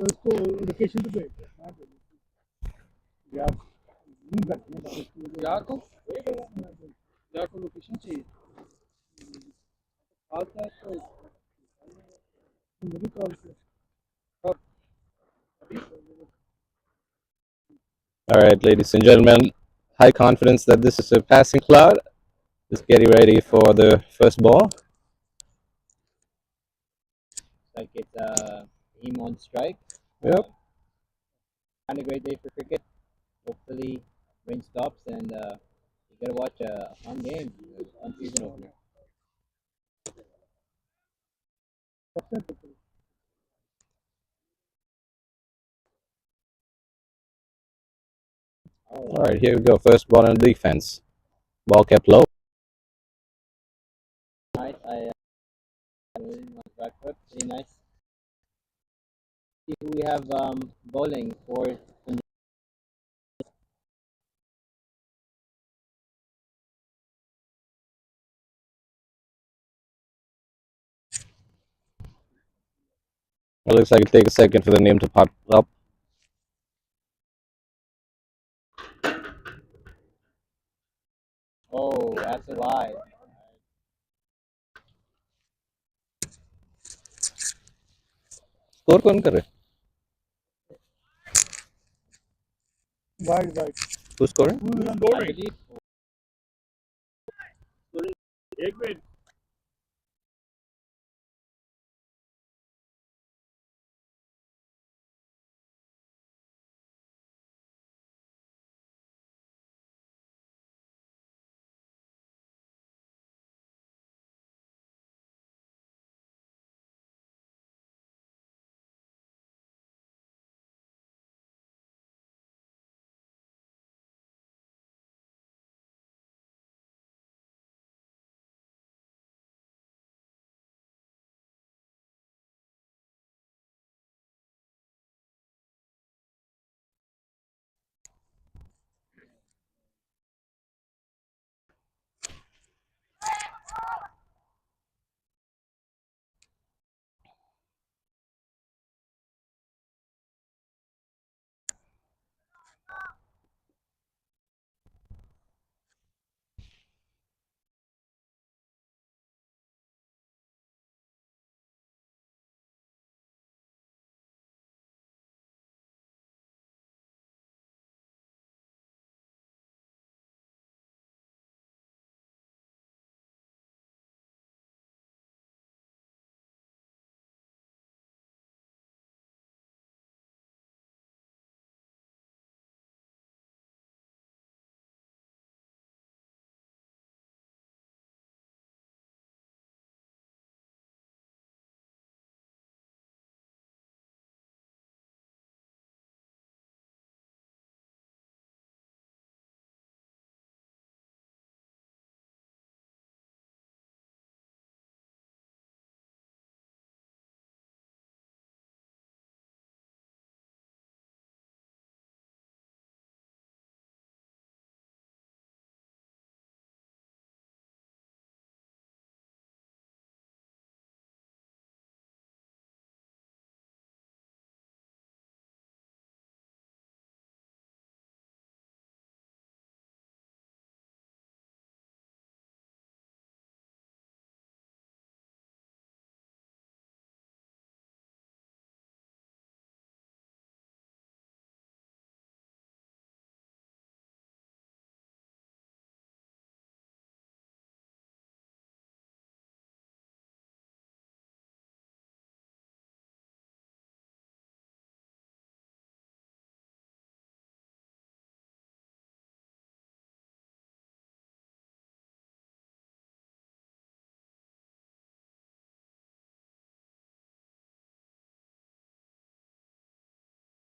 उसको लोकेशन तो भेज यार नहीं करते यार को लोकेशन चाहिए आता है तो मेरी कॉल से कब अभी All right, ladies and gentlemen, high confidence that this is a passing cloud. Just getting ready for the first ball. Like it's him on strike. Yep. Kind of great day for cricket. Hopefully, rain stops and you gotta watch a fun game, fun season opener. All right, here we go. First ball on defense. Ball kept low. Nice. I on back foot, pretty nice. See who we have bowling for. It looks like it takes a second for the name to pop up. Oh, that's a lie. Score कौन कर रहे? Wide wide Who's scoring? I believe. एक minute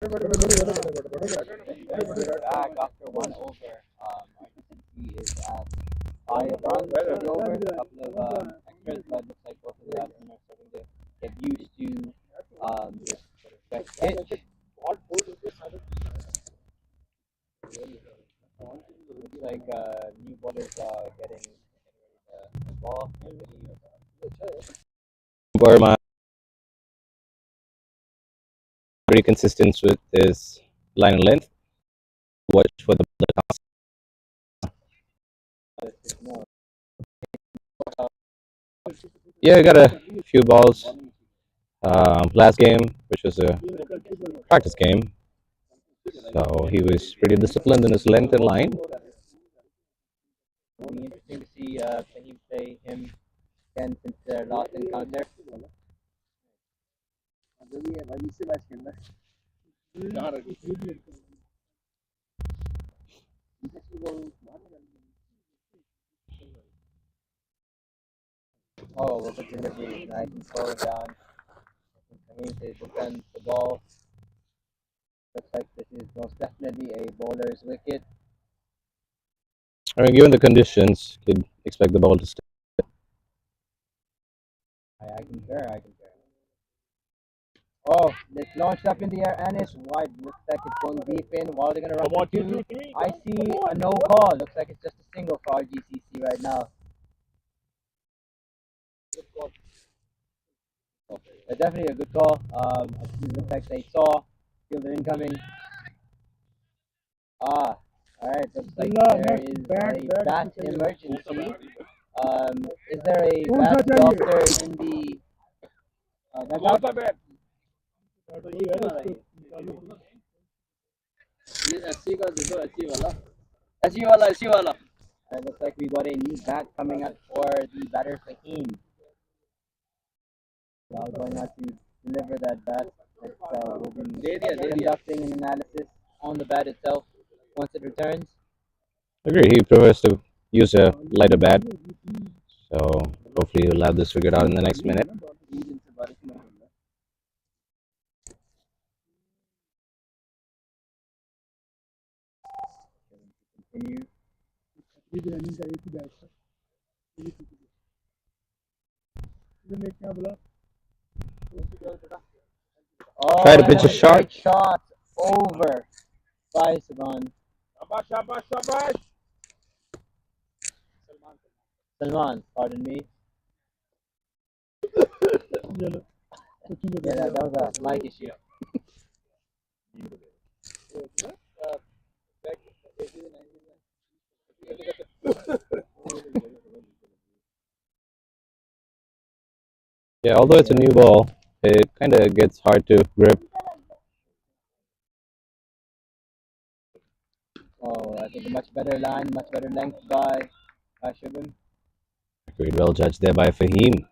Back after 1 over. Argentina is at 5 runs for the over. A couple of extras, but looks like both of the batsmen are starting to get used to this sort of stretch pitch. Looks like new bowlers getting ready to ball. Burma pretty consistent with his line and length. Watch for the yeah, I got a few balls last game, which was a practice game. So he was pretty disciplined in his length and line. It'll be interesting to see Fahim play him again since their last encounter. Oh, opportunity. Nice and slow down. Fahim to defend the ball. Looks like this is most definitely a bowler's wicket. I mean, given the conditions, you'd expect the ball to stay. I concur. Oh, it's launched up in the air and it's wide. Looks like it's going deep in. While they're gonna run for two. I see a no call. Looks like it's just a single for RGCC right now. Definitely a good call. It looks like they saw fielder incoming. Alright. Looks like there is a bat emergency. Is there a bat doctor in the dugout? SC wala. It looks like we got a new bat coming up for the batter Fahim. So I'm going out to deliver that bat. We'll be conducting an analysis on the bat itself once it returns. I agree. He prefers to use a lighter bat. So hopefully he'll have this figured out in the next minute. Continue. Try to pitch a shot. Shot over by Saban. Salman, pardon me. Yeah, that was a mic issue. Yeah, although it's a new ball, it kind of gets hard to grip. Oh, I think a much better line, much better length by Shubham. Agreed. Well judged there by Fahim.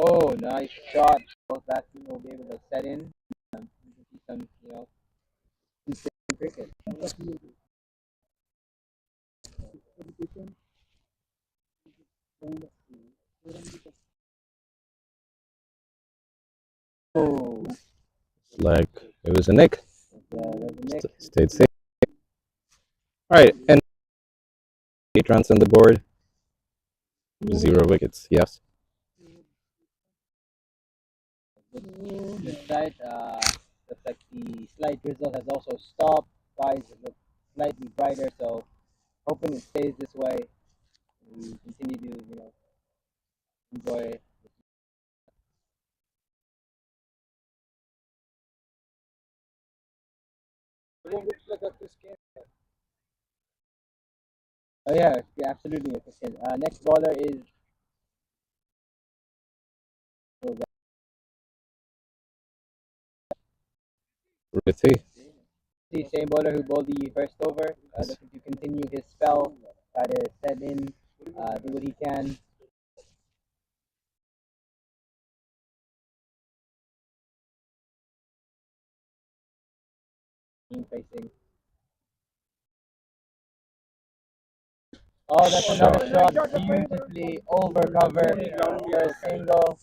Oh, nice shot. Both batsmen will be able to set in. You can see some, instant cricket. Oh, It's like it was a nick. there's a nick. Stayed safe. All right, and 8 runs on the board. 0 wickets. Yes. This side, looks like the slight drizzle has also stopped. Skies look slightly brighter, so hoping it stays this way. We continue to, enjoy. Oh yeah, absolutely. Next bowler is Rithi. the same bowler who bowled the first over, looking to continue his spell, try to set in, do what he can. Facing. Oh, that's another shot, beautifully over cover for a single.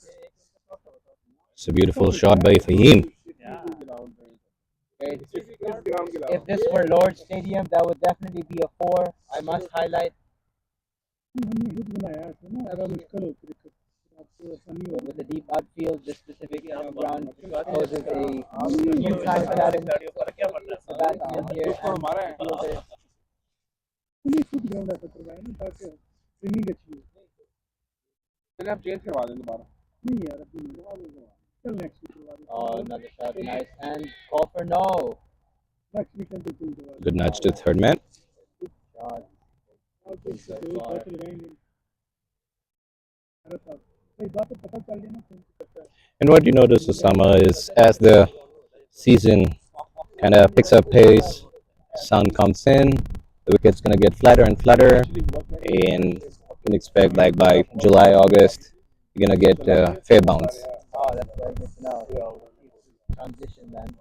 It's a beautiful shot by Fahim. If this were Lord Stadium, that would definitely be a 4. I must highlight. With the deep outfield, this specific ground poses a huge kind of challenge. batsman here तो and हमारा है fielder. नहीं खुद ground ऐसा करवाया ना ताकि swimming अच्छी हो चलिए आप चेंज करवा दें दोबारा नहीं यार अभी चल नेक्स्ट वीक करवा दें Oh, another shot, nice, and call for no. Next week में तो चेंज करवा दें Good match to third man. Shot. और कुछ तो बात लगाएंगे अरे साहब भाई बात तो पता चल गया ना कौन सी करता है And what you notice, Osama, is as the season kind of picks up pace, sun comes in, the wicket's going to get flatter and flatter, and you can expect like by July, August, you're going to get fair bounce. Oh, that's very good to know. So transition then.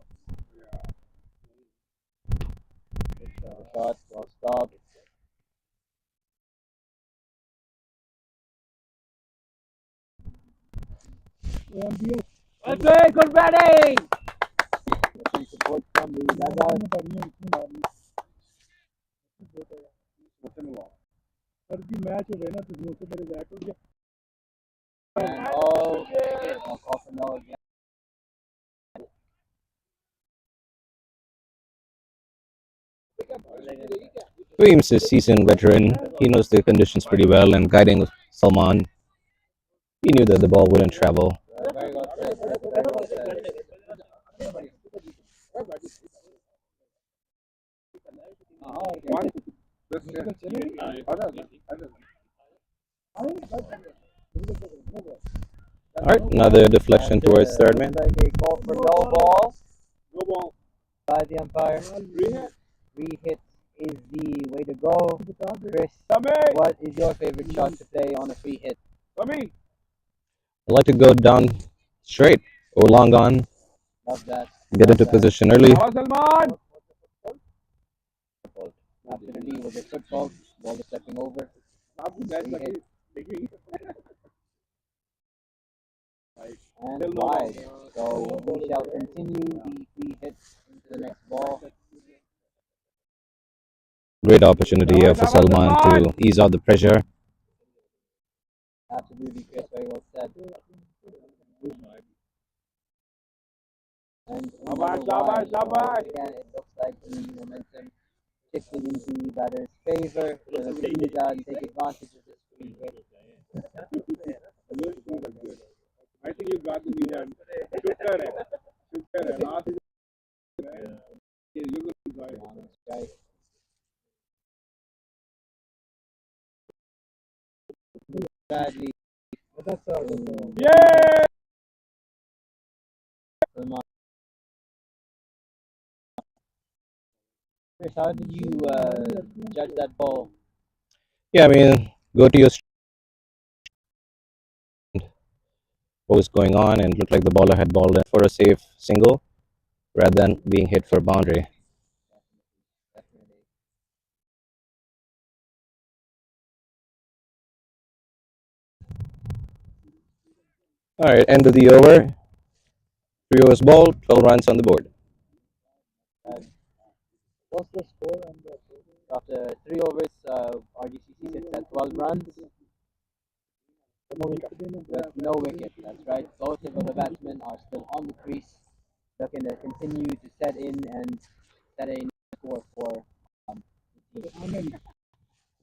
Good shot, well stopped. Well played, good batting Some support from the dugout. Sir ji match हो गए ना तो मुंह से मेरे bat हो गया And oh, no call for no again. Weems is a seasoned veteran. He knows the conditions pretty well, and guiding Salman, he knew that the ball wouldn't travel. Very well said. Very well said. One. All right, another deflection towards third man. Looks like a call for no ball No ball. by the umpire. Three hits is the way to go. Chris, what is your favorite shot to play on a free hit? I like to go down straight or long on, Love that. get into position early. Salman. Absolutely, with a foot fault, ball is stepping over. And wide. So we shall continue the free hits into the next ball. Great opportunity here for Salman to ease out the pressure. Absolutely, Chris, very well said. And again, it looks like the momentum shifting into the batter's favor. They'll squeeze out and take advantage of this free hit. I think you got the lead hand. Shukar hai. Last you will enjoy it. On strike. Badly. Yeah! Salman. Chris, how did you judge that ball? Yeah, I mean, go to your what was going on, and it looked like the bowler had balled in for a safe single rather than being hit for a boundary. Definitely. All right, end of the over. 3 overs bowled, 12 runs on the board. What's the score on that? After 3 overs, RGCC sits at 12 runs with no wicket. That's right. Both of the batsmen are still on the crease, looking to continue to set in and set a score for the team.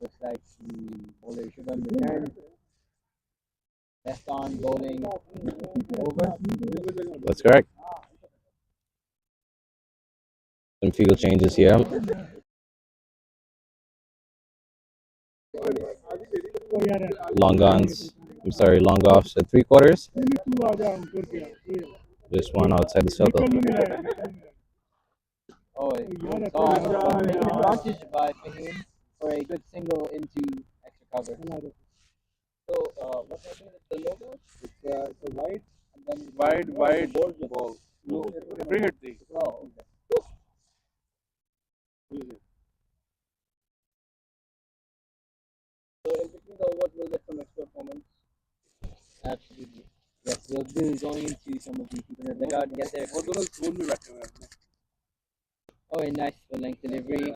Looks like the bowler Shubham return. Left on bowling over. That's correct. Some field changes here. Long offs at 3/4. Just one outside the circle. Oh, taken advantage by Fahim for a good single into extra cover. So, what happened at the logo? It's a wide and then wide ball. No, free hit thing. Oh, So, in between the overs, we'll get some extra comments. absolutely. Yes, we'll be going into some of the people in the dugout and get there. वो दोनों school में बैठे हुए हैं अपने. Oh, a nice full length delivery.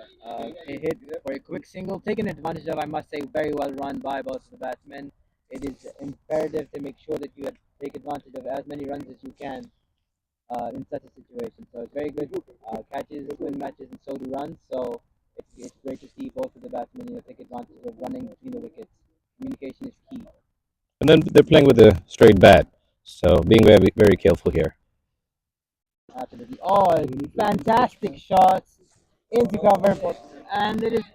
A hit for a quick single, taken advantage of, I must say, very well run by both of the batsmen. It is imperative to make sure that you take advantage of as many runs as you can. in such a situation. So it's very good. Catches, win matches, and so do runs. So it's great to see both of the batsmen take advantage of running between the wickets. Communication is key. And then they're playing with a straight bat, so being very very careful here. Absolutely. Oh, fantastic shots into cover, and it is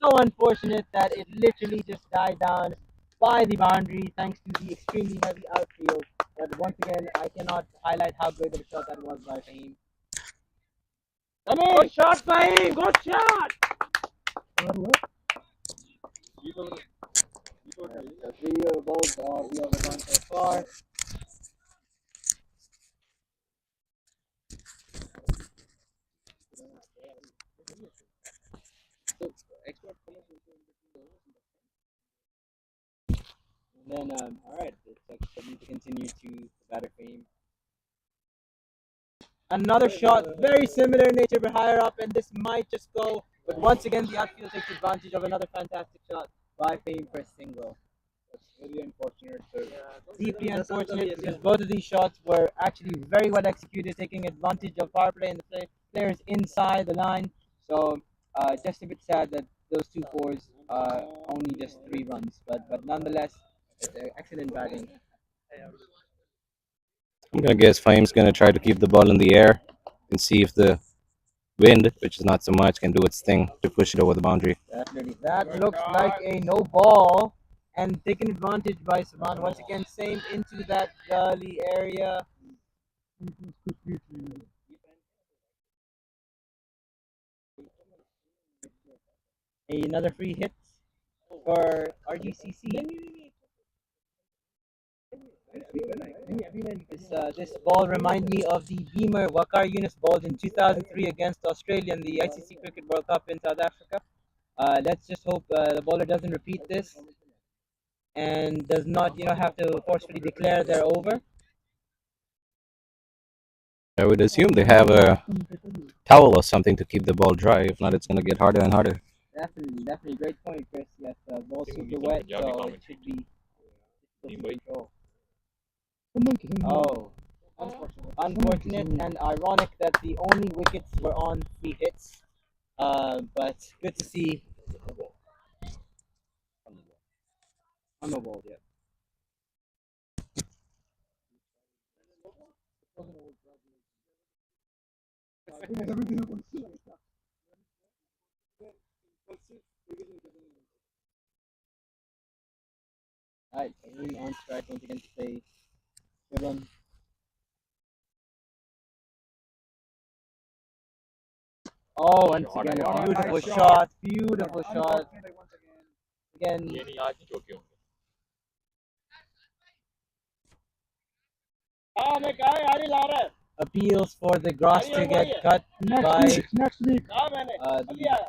so unfortunate that it literally just died down by the boundary thanks to the extremely heavy outfield. But once again, I cannot highlight how great of a shot that was by Fahim. Good shot, Fahim. Good shot. So 3 balls, we have gone so far. And then, all right, it's for me to continue to batter Fahim. Another shot, very similar in nature, but higher up, and this might just go. But once again, the outfield takes advantage of another fantastic shot by Fahim for a single. That's very unfortunate. Deeply unfortunate because both of these shots were actually very well executed, taking advantage of power play and the players inside the line. So just a bit sad that those 2 fours only just 3 runs, but nonetheless, it's excellent batting. I'm gonna guess Fahim's gonna try to keep the ball in the air and see if the wind, which is not so much, can do its thing to push it over the boundary. Definitely, that looks like a no ball, and taken advantage by Saban once again. Same into that gully area. Another free hit for RGCC. This ball reminds me of the Beamer Wakar Yunus ball in 2003 against Australia in the ICC Cricket World Cup in South Africa. Let's just hope the bowler doesn't repeat this and does not, have to forcefully declare they're over. I would assume they have a towel or something to keep the ball dry. If not, it's gonna get harder and harder. Definitely, great point, Chris. Yes, the ball's super wet, so it should be control. Oh, unfortunate and ironic that the only wickets were on free hits. But good to see on the ball. Yeah. All right, on strike once again to say good run. Oh, once again, a beautiful shot. Beautiful shot. Again, appeals for the grass to get cut by next week.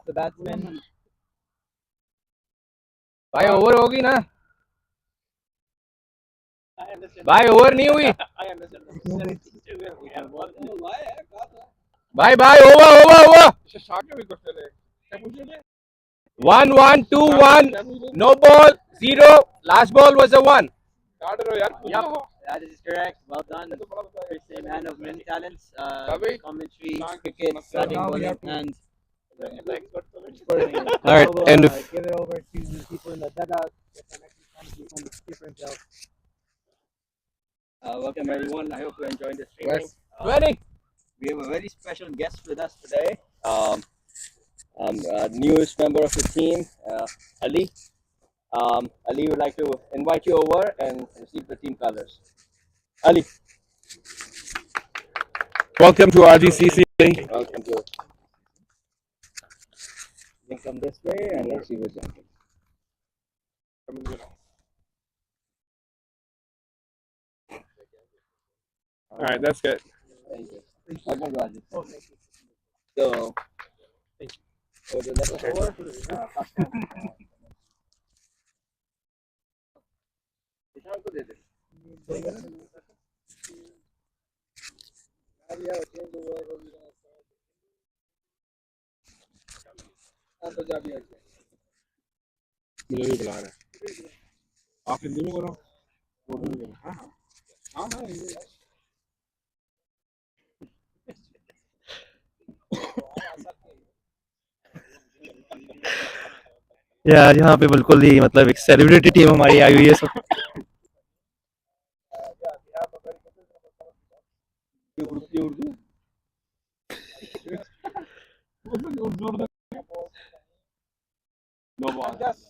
the batsman. भाई over होगी ना भाई over नहीं हुई भाई भाई over over over 1-1-2-1 no ball 0 last ball was a 1 Yep, that is correct. Well done. Chris, a man of many talents. Commentary, cricket, batting, bowling, and all right and give it over to the people in the dugout. Different Welcome everyone. I hope you're enjoying the streaming. yes. Ready We have a very special guest with us today. Newest member of the team, Ali. Ali would like to invite you over and receive the team colors. Ali, welcome to RGCC welcome to. You can come this way and let's see what's happening. All right, that's good. Thank you. So, for the next over, मुझे भी बुला रहे हैं आप हिंदी में करो हाँ हाँ यार यहाँ पे बिल्कुल ही मतलब एक सेलिब्रिटी टीम हमारी आई हुई है सब।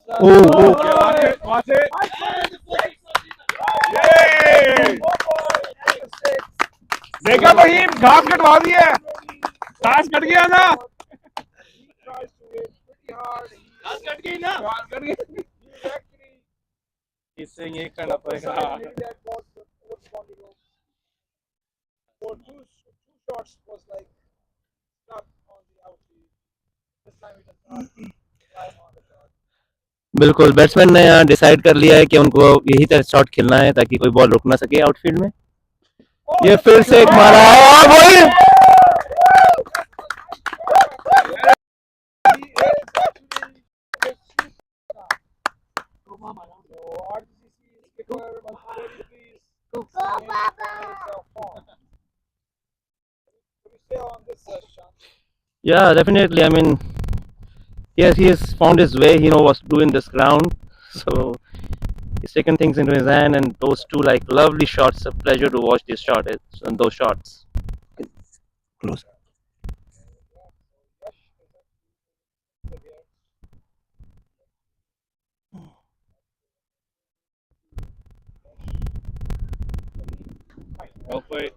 ओ ओ वहां से देखा भाई, घास कटवा दी है, घास कट गया ना, घास कट गई ना, घास कट गई। इससे ये करना पड़ेगा। बिल्कुल, बैट्समैन ने यहाँ डिसाइड कर लिया है कि उनको यही तरह शॉट खेलना है ताकि कोई बॉल रोक ना सके आउटफील्ड में। ये फिर से एक मारा और वही yeah, definitely. I mean, yes, he has found his way. He know what to do in this ground. So he's taken things into his hand, and those two like lovely shots. A pleasure to watch this shot and those shots. Close.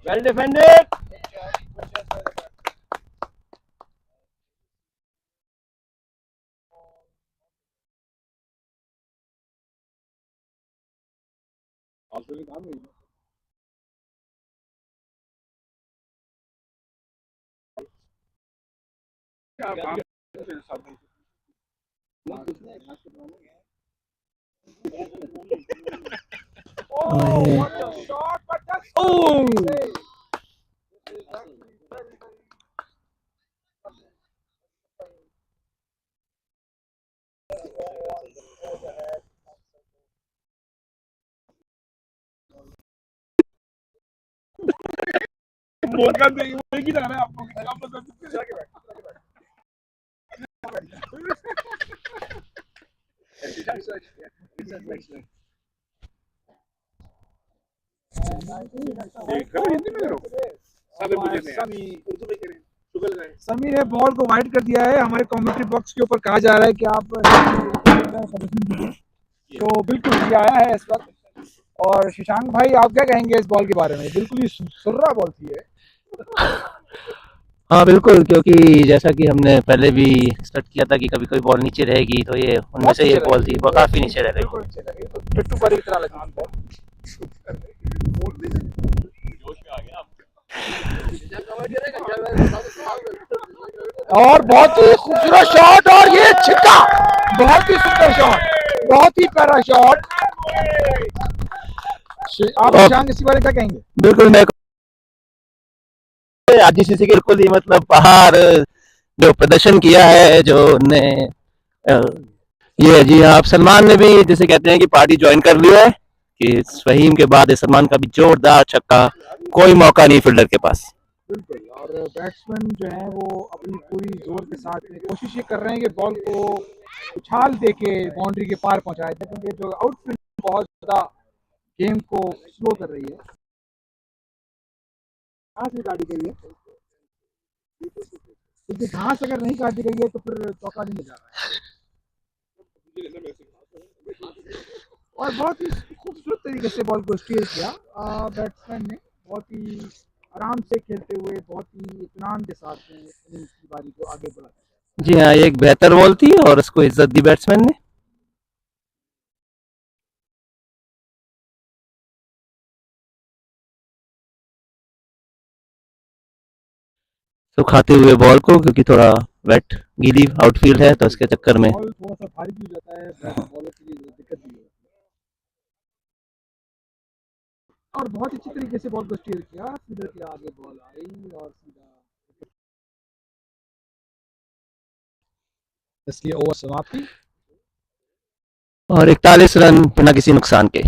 Well defended. बोल कर देंगे, वो ही जा रहा है आपको। समी ने बॉल को वाइड कर दिया है। हमारे कमेंट्री बॉक्स के ऊपर कहा जा रहा है कि आप तो बिल्कुल ये आया है इस वक्त। और शशांक भाई, आप क्या कहेंगे इस बॉल के बारे में? बिल्कुल ही सुर्रा बॉल थी है। हाँ बिल्कुल, क्योंकि जैसा कि हमने पहले भी एक्सपेक्ट किया था कि कभी कोई बॉल नीचे रहेगी, तो ये उनमें से ये बॉल थी, वो काफी नीचे रह गई। पिट्टू पर की तरह लगी बॉल। और बहुत ही खूबसूरत शॉट, और ये छिक्का, बहुत ही सुंदर शॉट, बहुत ही प्यारा शॉट। आप शशांक इसी बारे में क्या कहेंगे? बिल्कुल, मैं आरजीसीसी के बिल्कुल ही मतलब बाहर जो प्रदर्शन किया है, जो ने ये जी हाँ, आप सलमान ने भी जैसे कहते हैं कि पार्टी ज्वाइन कर लिया है कि फहीम के बाद सलमान का भी जोरदार छक्का, कोई मौका नहीं फील्डर के पास। बिल्कुल, और बैट्समैन जो है वो अपनी पूरी जोर के साथ कोशिश ये कर रहे हैं कि बॉल को उछाल दे के बाउंड्री के पार पहुंचाए, क्योंकि जो आउटफील्ड बहुत ज़्यादा गेम को स्लो कर रही है। कहाँ से गाड़ी गई है? क्योंकि घास अगर नहीं काटी गई है तो फिर चौका नहीं जा रहा है। और बहुत ही खूबसूरत तरीके से बॉल को स्टील किया बैट्समैन ने, बहुत ही आराम से खेलते हुए, बहुत ही इत्मीनान के साथ इनिंग्स की बारी को आगे बढ़ाया। जी हाँ, ये एक बेहतर बॉल थी और उसको इज्जत दी बैट्समैन ने। सुखाते हुए बॉल को, क्योंकि थोड़ा वेट गीली आउटफील्ड है, तो इसके चक्कर में बॉल थोड़ा सा भारी भी हो जाता है, बॉलर के लिए दिक्कत भी है। और बहुत अच्छी तरीके से बॉल को स्टील किया, सीधे के आगे बॉल आई और सीधा इसलिए ओवर समाप्ति और 41 रन बिना किसी नुकसान के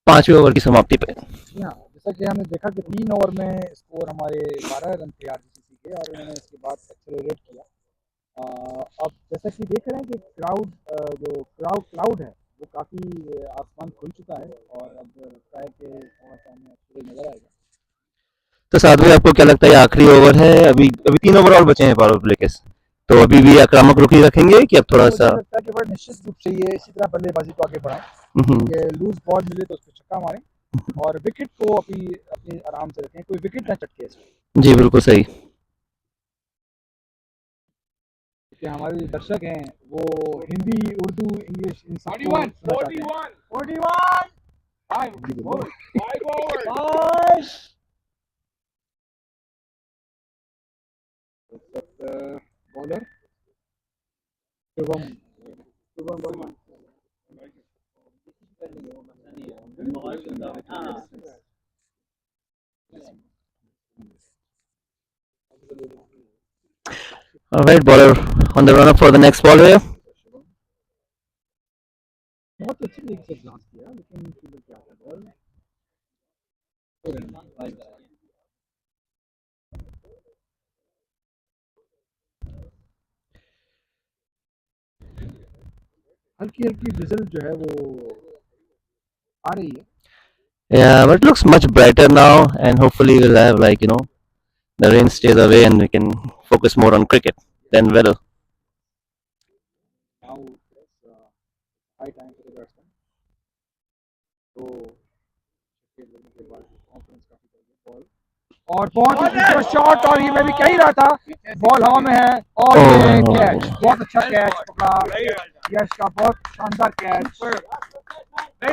5वें ओवर की समाप्ति पे। हाँ, जैसा कि हमने देखा कि 3 ओवर में स्कोर हमारे 12 रन थे आरसीसी के, और उन्होंने इसके बाद एक्सेलरेट किया अब जैसा कि देख रहे हैं कि जो क्लाउड है वो काफ़ी आसमान खुल चुका है और अब लगता है कि थोड़ा सा हमें सूरज नज़र आएगा। तो साथ में आपको क्या लगता है आखिरी ओवर है, अभी अभी 3 ओवर और बचे हैं पावर प्ले के, तो अभी भी आक्रामक रुख ही रखेंगे कि अब थोड़ा मुझे सा? लगता है कि बड़ा निश्चित रूप से ये इसी तरह बल्लेबाजी को आगे बढ़ाएं हम्म, कि लूज बॉल मिले तो उस पर छक्का मारें और विकेट को अभी अपने आराम से रखें, कोई विकेट ना चटके इसमें, जी बिल्कुल सही। क्योंकि हमारे जो दर्शक हैं वो हिंदी, उर्दू, इंग्लिश इन सबको सुनना चाहते हैं। 41 5 over bowler Shubham Shubham bowler All right, bowler on the run up for the next ball here. बहुत अच्छी तरीके से ग्लास किया लेकिन फील्डर क्या था बॉल हल्की हल्की ड्रिजल जो है वो आ रही है। Yeah, but it looks much brighter now, and hopefully we'll have, like, the rain stays away and we can focus more on cricket than weather. Now it's high time for the batsman तो छक्के लगने के बाद confidence काफी बढ़ गया ball और बहुत ही खूबसूरत शॉट और ये मैं भी कह ही रहा था बॉल हवा में है और ये Oh, कैच बहुत अच्छा कैच पकड़ा यश का बहुत शानदार कैच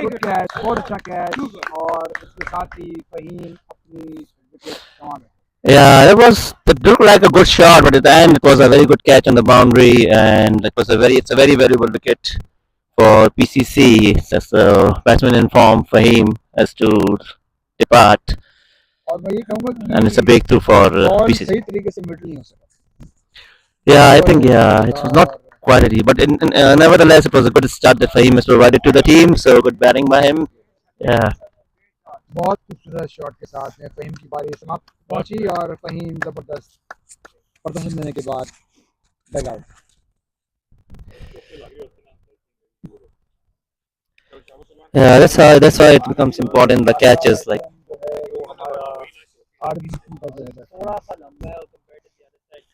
गुड कैच बहुत अच्छा कैच और इसके साथ ही फहीम अपनी विकेट गंवा गए। yeah, it looked like a good shot, but at the end it was a very good catch on the boundary, and it's a very valuable wicket for PCC. As the batsman informed Fahim has to depart, और मैं ये कहूँगा and it's a कि breakthrough for ball PCC. सही तरीके से mid नहीं हो सका Yeah, I think, bowler yeah, it was not और quite easy, but nevertheless it was a good start that Fahim has provided to the team. So good batting by him. Yeah. बहुत खूबसूरत shot के साथ में फहीम की पारी समाप्त पहुंची और फहीम जबरदस्त प्रदर्शन देने के बाद dugout. Yeah, that's why it becomes important, the catches, like. जो है वो हमारा आरबीसी का जो है थोड़ा सा लंबा है compare to the other side.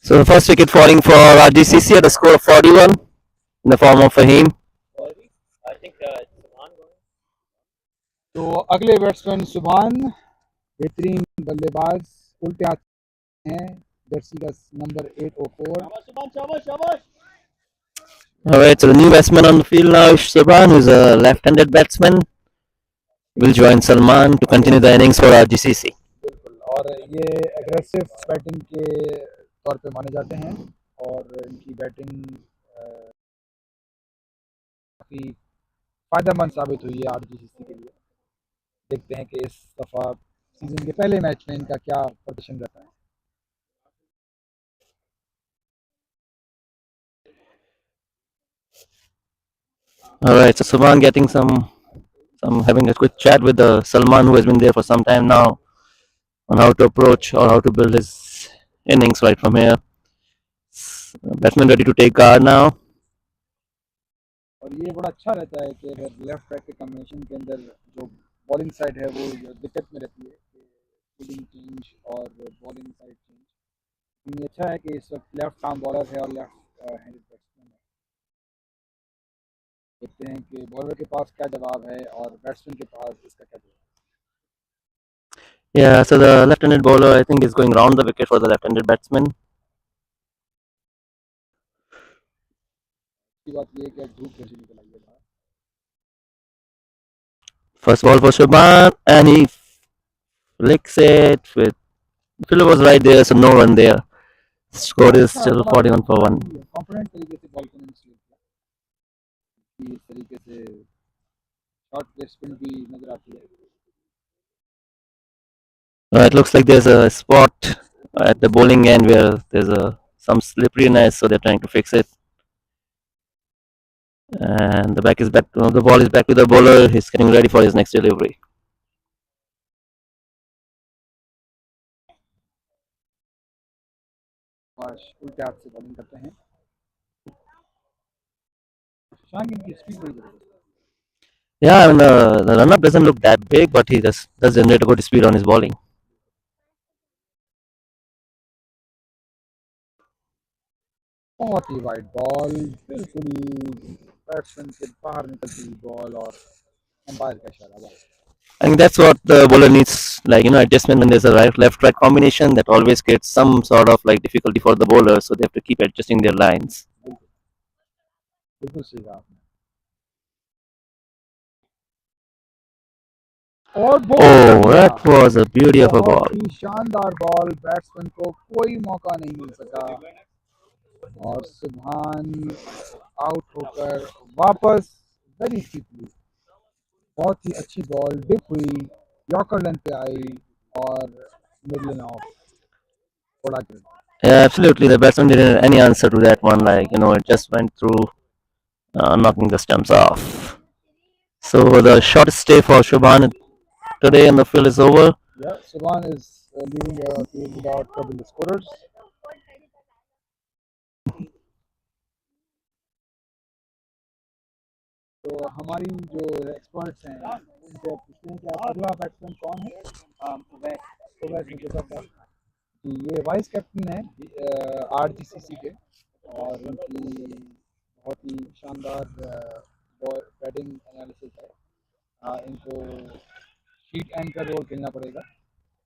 So the first wicket falling for RGCC at a score of 41 in the form of Fahim. I think तो अगले बैट्समैन सुभान बेहतरीन बल्लेबाज उल्टे हाथ हैं जर्सी का number 804। Alright, so the new batsman on the field now is Shaban, who's a left-handed batsman. Will join Salman to continue the innings for RGCC. बिल्कुल और ये एग्रेसिव बैटिंग के तौर पे माने जाते हैं और इनकी बैटिंग काफ़ी फ़ायदेमंद साबित हुई है आरजीसीसी के लिए। देखते हैं कि इस दफ़ा सीज़न के पहले मैच में इनका क्या प्रदर्शन रहता है। Alright, so Salman getting some having a quick chat with Salman, who has been there for some time now, on how to approach or how to build his innings right from here. Batsman ready to take guard now. और ये बड़ा अच्छा रहता है कि अगर left right के combination के अंदर जो बॉलिंग साइड है वो दिक्कत में रहती है कि फील्डिंग चेंज और बॉलिंग साइड चेंज। ये अच्छा है कि इस वक्त लेफ्ट आर्म बॉलर है और लेफ्ट हैंडेड बैट्समैन है। देखते हैं कि बॉलर के पास क्या जवाब है और बैट्समैन के पास इसका क्या जवाब है। Yeah, so the left-handed bowler I think is going round the wicket for the left-handed batsman. अच्छी बात ये है कि धूप थोड़ी सी निकल आई है बाहर। First ball for Shaban, and he flicks it with. Philip was right there, so no run there. Score is still 41 for 1. Confident तरीके से बॉल को नहीं स्लिप किया कि इस तरीके से शॉर्ट प्लेसमेंट भी नजर आती है। It looks like there's a spot at the bowling end where there's some slipperiness, so they're trying to fix it. And the ball is back to the bowler. He's getting ready for his next delivery. आज उल्टे हाथ से bowling करते हैं। शशांक इनकी speed बड़ी जबरदस्त है। Yeah, I mean the run up doesn't look that big, but he does generate a good speed on his bowling. बहुत ही वाइड बॉल, बिल्कुल ही बैट्समैन से बाहर निकलती हुई बॉल और अंपायर का इशारा ball. I think that's what the bowler needs, like adjustment when there's a right left right combination that always creates some sort of like difficulty for the bowler, so they have to keep adjusting their lines. बिल्कुल सही कहा आपने। और बहुत Oh, बढ़िया, that was a beauty of a ball. बहुत ही शानदार ball, batsman को कोई मौका नहीं मिल सका और सुभान आउट होकर वापस वेरी सीपली। बहुत ही अच्छी बॉल डिप हुई, यॉर्कर लेंथ पे आई और मिडल ऑफ थोड़ा गिर। Yeah, absolutely. The batsman didn't have any answer to that one. Like it just went through, knocking the stumps off. So the short stay for Shubhan today on the field is over. Yeah, Subhan is leaving the field without troubling the scorers. तो हमारी जो experts हैं उनसे आप पूछते हैं कि आप अगला बैट्समैन कौन है। उवैस मुजफ्फर जी, ये वाइस कैप्टन है RGCC के और उनकी बहुत ही शानदार बैटिंग एनालिसिस है। इनको शीट एंकर रोल खेलना पड़ेगा।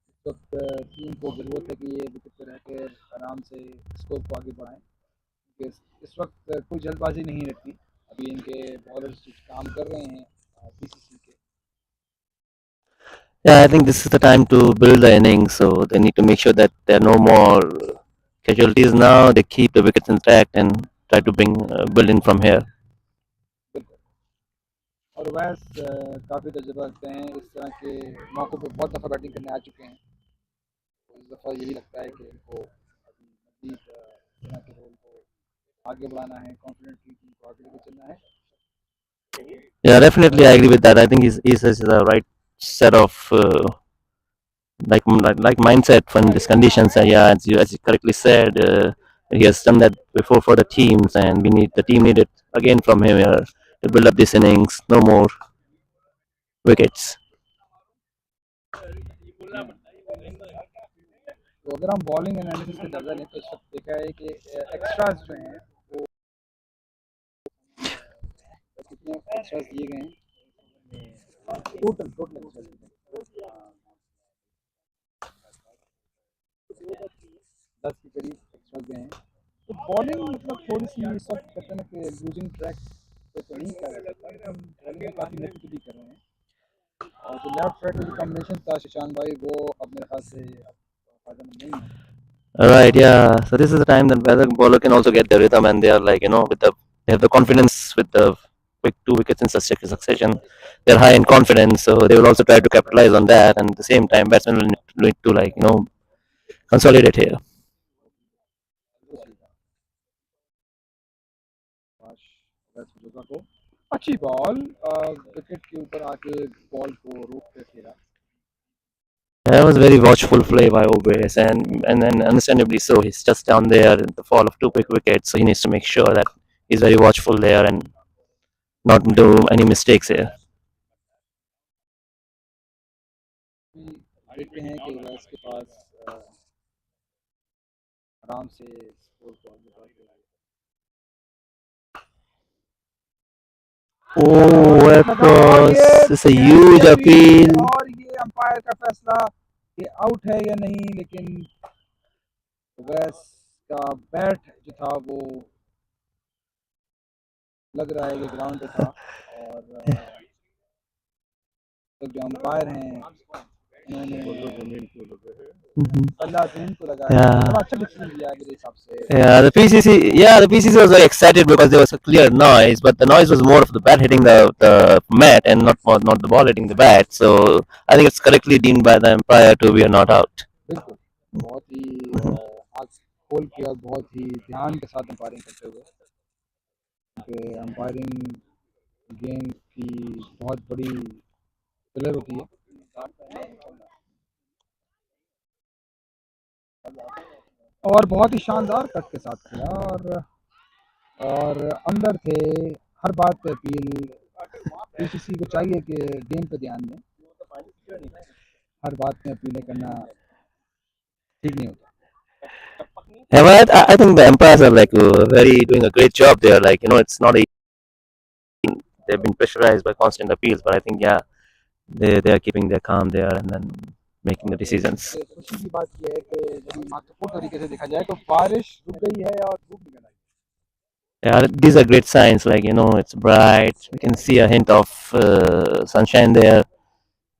इस वक्त टीम को ज़रूरत है कि ये विकेट पर रहकर आराम से स्कोर को आगे बढ़ाएं। इस वक्त कोई जल्दबाजी नहीं रहती। अभी इनके बॉलर्स काम कर रहे हैं BCC के। Yeah, I think this is the time to build the innings. So they need to make sure that there are no more casualties now. They keep the wickets intact and try to build in from here. और वैस काफ़ी तजुर्बा रखते हैं, इस तरह के मौक़ों पे बहुत दफ़ा बैटिंग करने आ चुके हैं। तो इस दफ़ा यही लगता है कि इनको अभी मज़ीद इस तरह के रोल को आगे बढ़ाना है, कॉन्फिडेंटली टीम को आगे लेकर चलना है। Yeah, definitely, I agree with that. I think he's the right set of like mindset for these conditions. Yeah, as you correctly said, he has done that before for the teams, and the team needed again from him here to build up this innings. No more wickets. तो अगर हम bowling analysis का जायजा लें तो इस वक्त देखा है कि एक्स्ट्राज जो हैं वो कितने एक्स्ट्राज दिए गए हैं, टोटल टोटल एक्स्ट्राज 10 के करीब एक्स्ट्रा गए हैं। तो बॉलिंग मतलब थोड़ी सी इस वक्त कहते हैं ना कि लूजिंग ट्रैक पे तो नहीं कहा जा सकता, लेकिन बॉलिंग में काफ़ी नेगेटिविटी कर रहे हैं। और जो लेफ्ट राइट में जो कॉम्बिनेशन था शशांक भाई, वो अब मेरे ख्याल से फायदेमंद नहीं है। All right, yeah. So this is the time that where the bowler can also get the rhythm, and they are like they have the confidence with the quick 2 wickets in succession. They're high in confidence, so they will also try to capitalize on that. And at the same time, batsmen will need to consolidate here. को अच्छी ball wicket के ऊपर आके ball को रोक कर खेला। That was very watchful play by Obeys, and understandably so. He's just down there in the fall of 2 quick wickets, so he needs to make sure that he's very watchful there and not do any mistakes here. देखते हैं कि वैस के पास आराम से score को आगे बढ़ाते हैं। Oh, that was it's a huge appeal. और ये अंपायर का फैसला कि आउट है या नहीं, लेकिन वैस का बैट जो था वो लग रहा है कि ग्राउंड पे था और तो जो अंपायर हैं उन्होंने बल्ला जमीन को लगाया। Yeah. बड़ा अच्छा डिसीजन लिया मेरे हिसाब से। The PCC was very excited because there was a clear noise, but the noise was more of the bat hitting the mat and not the ball hitting the bat. So I think it's correctly deemed by the umpire to be a not out. बिल्कुल, बहुत ही आँख खोल के और बहुत ही ध्यान के साथ अंपायरिंग करते हुए, क्योंकि अंपायरिंग गेम की बहुत बड़ी पिलर होती है। और बहुत ही शानदार कट के साथ खेला और अंदर थे। हर बात पे अपील, पीसीसी को चाहिए कि गेम पे ध्यान दें, हर बात में अपीलें करना ठीक नहीं होता। Yeah, but I think the umpires are like very doing a great job there. Like it's not a, they've been pressurized by constant appeals, but I think yeah, they are keeping their calm there and then making the decisions. खुशी की बात यह है कि यदि महत्वपूर्ण तरीके से देखा जाए तो बारिश रुक गई है और धूप निकल आई। Yeah, these are great signs. Like it's bright. We can see a hint of sunshine there,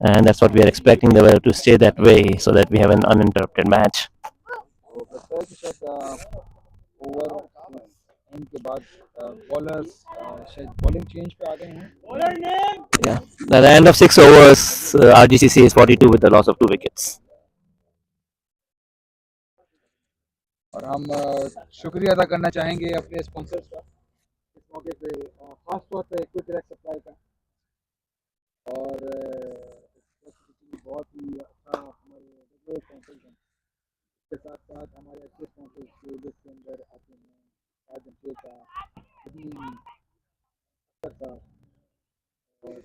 and that's what we are expecting the weather to stay that way, so that we have an uninterrupted match. तो लगता है कि शायद over and के बाद bowlers शायद bowling change पे आ गए हैं। Yeah, at the end of 6 overs, RGCC is 42 with the loss of 2 wickets. और हम शुक्रिया अदा करना चाहेंगे अपने स्पॉन्सर्स का इस मौके पे, खास तौर पे क्विक रैक सप्लाई का, और बहुत ही अच्छा हमारे रेगुलर स्पॉन्सर्स हैं, इसके साथ साथ हमारे अच्छे स्पॉन्सर्स जो जिसके अंदर आते हैं राजन का का और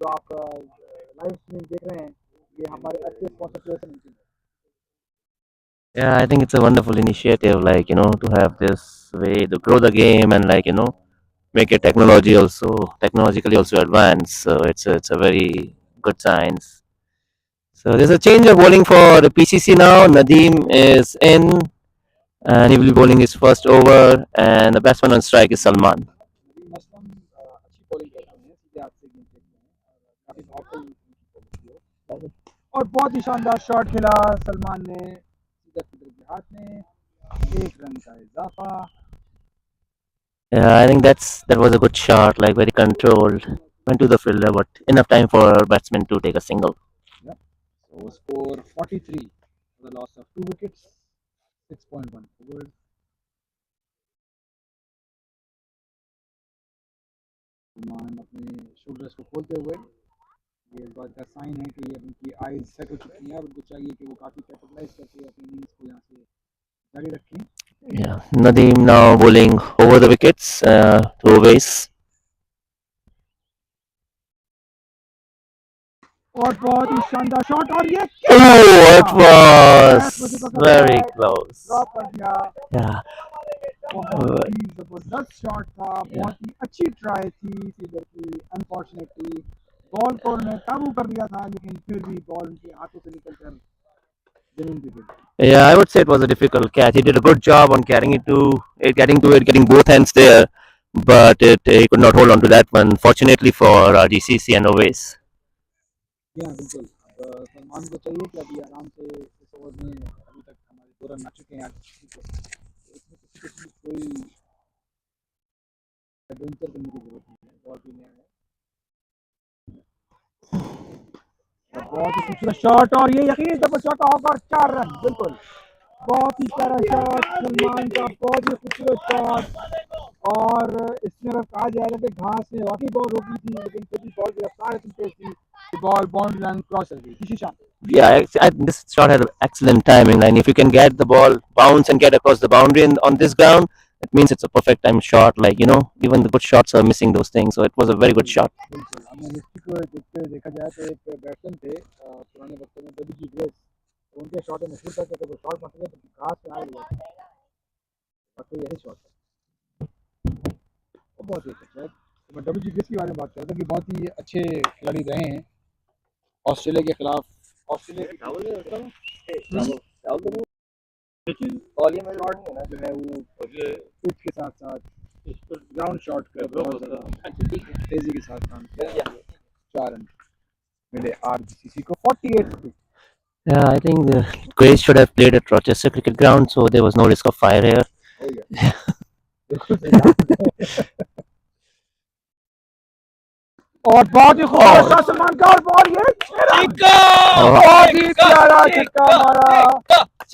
जो आप लाइव स्ट्रीम देख रहे हैं, ये हमारे अच्छे स्पॉन्सर से मिलती है। Yeah, I think it's a wonderful initiative. Like to have this way to grow the game and make it technologically also advanced. So it's a very good signs. So there's a change of bowling for the PCC now. Nadeem is in, and he will be bowling his first over, and the batsman on strike is Salman. मसलन अच्छी bowling करते हैं, सीधे हाथ से गेंद फेंकते हैं और काफ़ी पावरफुल और बहुत ही शानदार शॉट खेला सलमान ने सीधा फिल्डर के हाथ में, 1 रन का इजाफा। Yeah, I think that was a good shot, like very controlled. Went to the fielder, but enough time for batsman to take a single. Yeah. So score 43 for the loss of 2 wickets, 6.1 overs. Salman अपने shoulders को खोलते हुए, ये इस बात का sign है कि अब उनकी आइज सेट हो चुकी हैं और उनको चाहिए कि वो काफ़ी कैपिटलाइज करके अपनी इनिंग्स को यहाँ से जारी रखें। Yeah, Nadeem now bowling over the wickets, throw base. और बहुत ही शानदार शॉट और ये Oh, it was very close. Drop कर दिया। Yeah. बहुत ही जबरदस्त शॉट था, बहुत ही अच्छी ट्राई थी फील्डर की। अनफॉर्चुनेटली बॉल को उन्होंने काबू कर लिया था, लेकिन फिर भी बॉल उनके हाथों से निकलकर जमीन पे गिर गई। Yeah, I would say it was a difficult catch. He did a good job on getting both hands there, but he could not hold on to that one. Fortunately for RGCC and Oways. हाँ बिल्कुल, अब सलमान को चाहिए कि अभी आराम से इस ओवर में अभी तक हमारे 2 रन आ चुके हैं आरसीसी को, तो इसमें किसी कोई एडवेंचर करने की जरूरत नहीं है, बॉल भी नया है। बहुत ही खूबसूरत शॉट और ये यकीन जब शॉट होकर 4 रन, बिल्कुल बहुत ही प्यारा शॉट सलमान का, बहुत ही खूबसूरत शॉट। और इसमें अगर कहा जाएगा कि घास में वाकई बॉल रोकी थी, लेकिन फिर भी बॉल की रफ्तार इतनी तेज थी कि बॉल बाउंड्री लाइन क्रॉस कर गई। शीशान Yeah, this shot had excellent timing. And if you can get the ball bounce and get across the boundary on this ground, it means it's a perfect time shot. Like even the good shots are missing those things. So it was a very good shot. बिल्कुल, हमने history को देखते हुए देखा जाए तो एक batsman थे पुराने वक्तों में डब्ल्यू जी ग्रेस, तो उनके शॉट में मशहूर था कि वो शॉट मारते थे तो घास में आ गया था, वाकई यही शॉट है, वो बहुत ही अच्छा शॉट। तो मैं डब्ल्यू जी ग्रेस के बारे में बात कर रहा था कि बहुत ही अच्छे खिलाड़ी रहे हैं ऑस्ट्रेलिया के खिलाफ। ऑस्ट्रेलिया की जो है वो पिच के साथ साथ ग्राउंड शॉट का बहुत ज़्यादा तेजी के साथ काम किया। 4 रन मिले आरजीसीसी को 48। Yeah, I think Grace should have played at Rochester Cricket Ground, so there was no risk of fire here. और बहुत ही खूबसूरत सलमान का और बॉल ये बहुत ही प्यारा छक्का मारा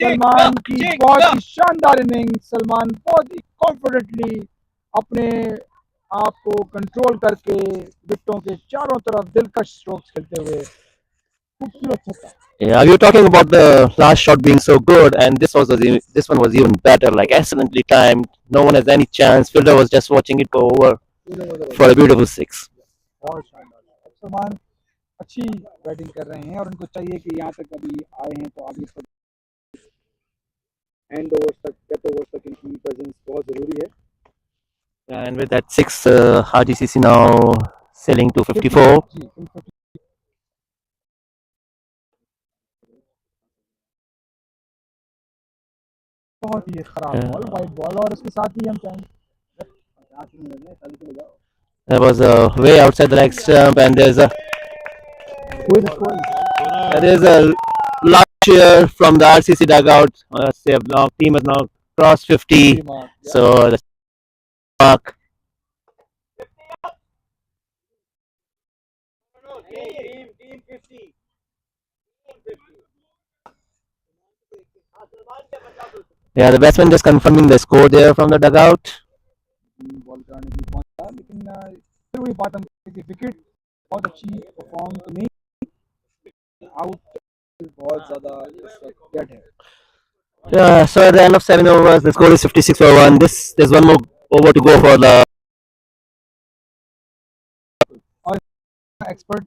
सलमान की, बहुत ही शानदार इनिंग। सलमान बहुत ही कॉन्फिडेंटली अपने आपको कंट्रोल करके विकेटों के चारों तरफ दिलकश स्ट्रोक्स खेलते हुए खूबसूरत छक्का। Yeah, we were talking about the last shot being so good, and this one was even better. Like excellently timed. No one has any chance. Fielder was just watching it go over for a beautiful six. बहुत शानदार। सलमान अच्छी batting कर रहे हैं और उनको चाहिए कि यहाँ तक अभी आए हैं तो आगे एंड ओवर्स तक डेथ ओवर्स तक इनकी प्रेजेंस बहुत ज़रूरी है। And with that six, RGCC now selling to 54. जी बहुत ही खराब बॉल, वाइट बॉल, और उसके साथ ही हम चाहेंगे That was way outside the leg stump, and there's a large cheer from the RCC dugout. Say now team has now crossed 50, so the mark. Team 50. Yeah, the batsman just confirming the score there from the dugout. Ball कराने के लिए पहुंचा, लेकिन फिर वही बात हम कि विकेट बहुत अच्छी परफॉर्म तो नहीं, आउट बहुत ज़्यादा डेड है। Yeah, so at the end of 7 overs, the score is 56 for 1. There's one more over to go for the. Expert.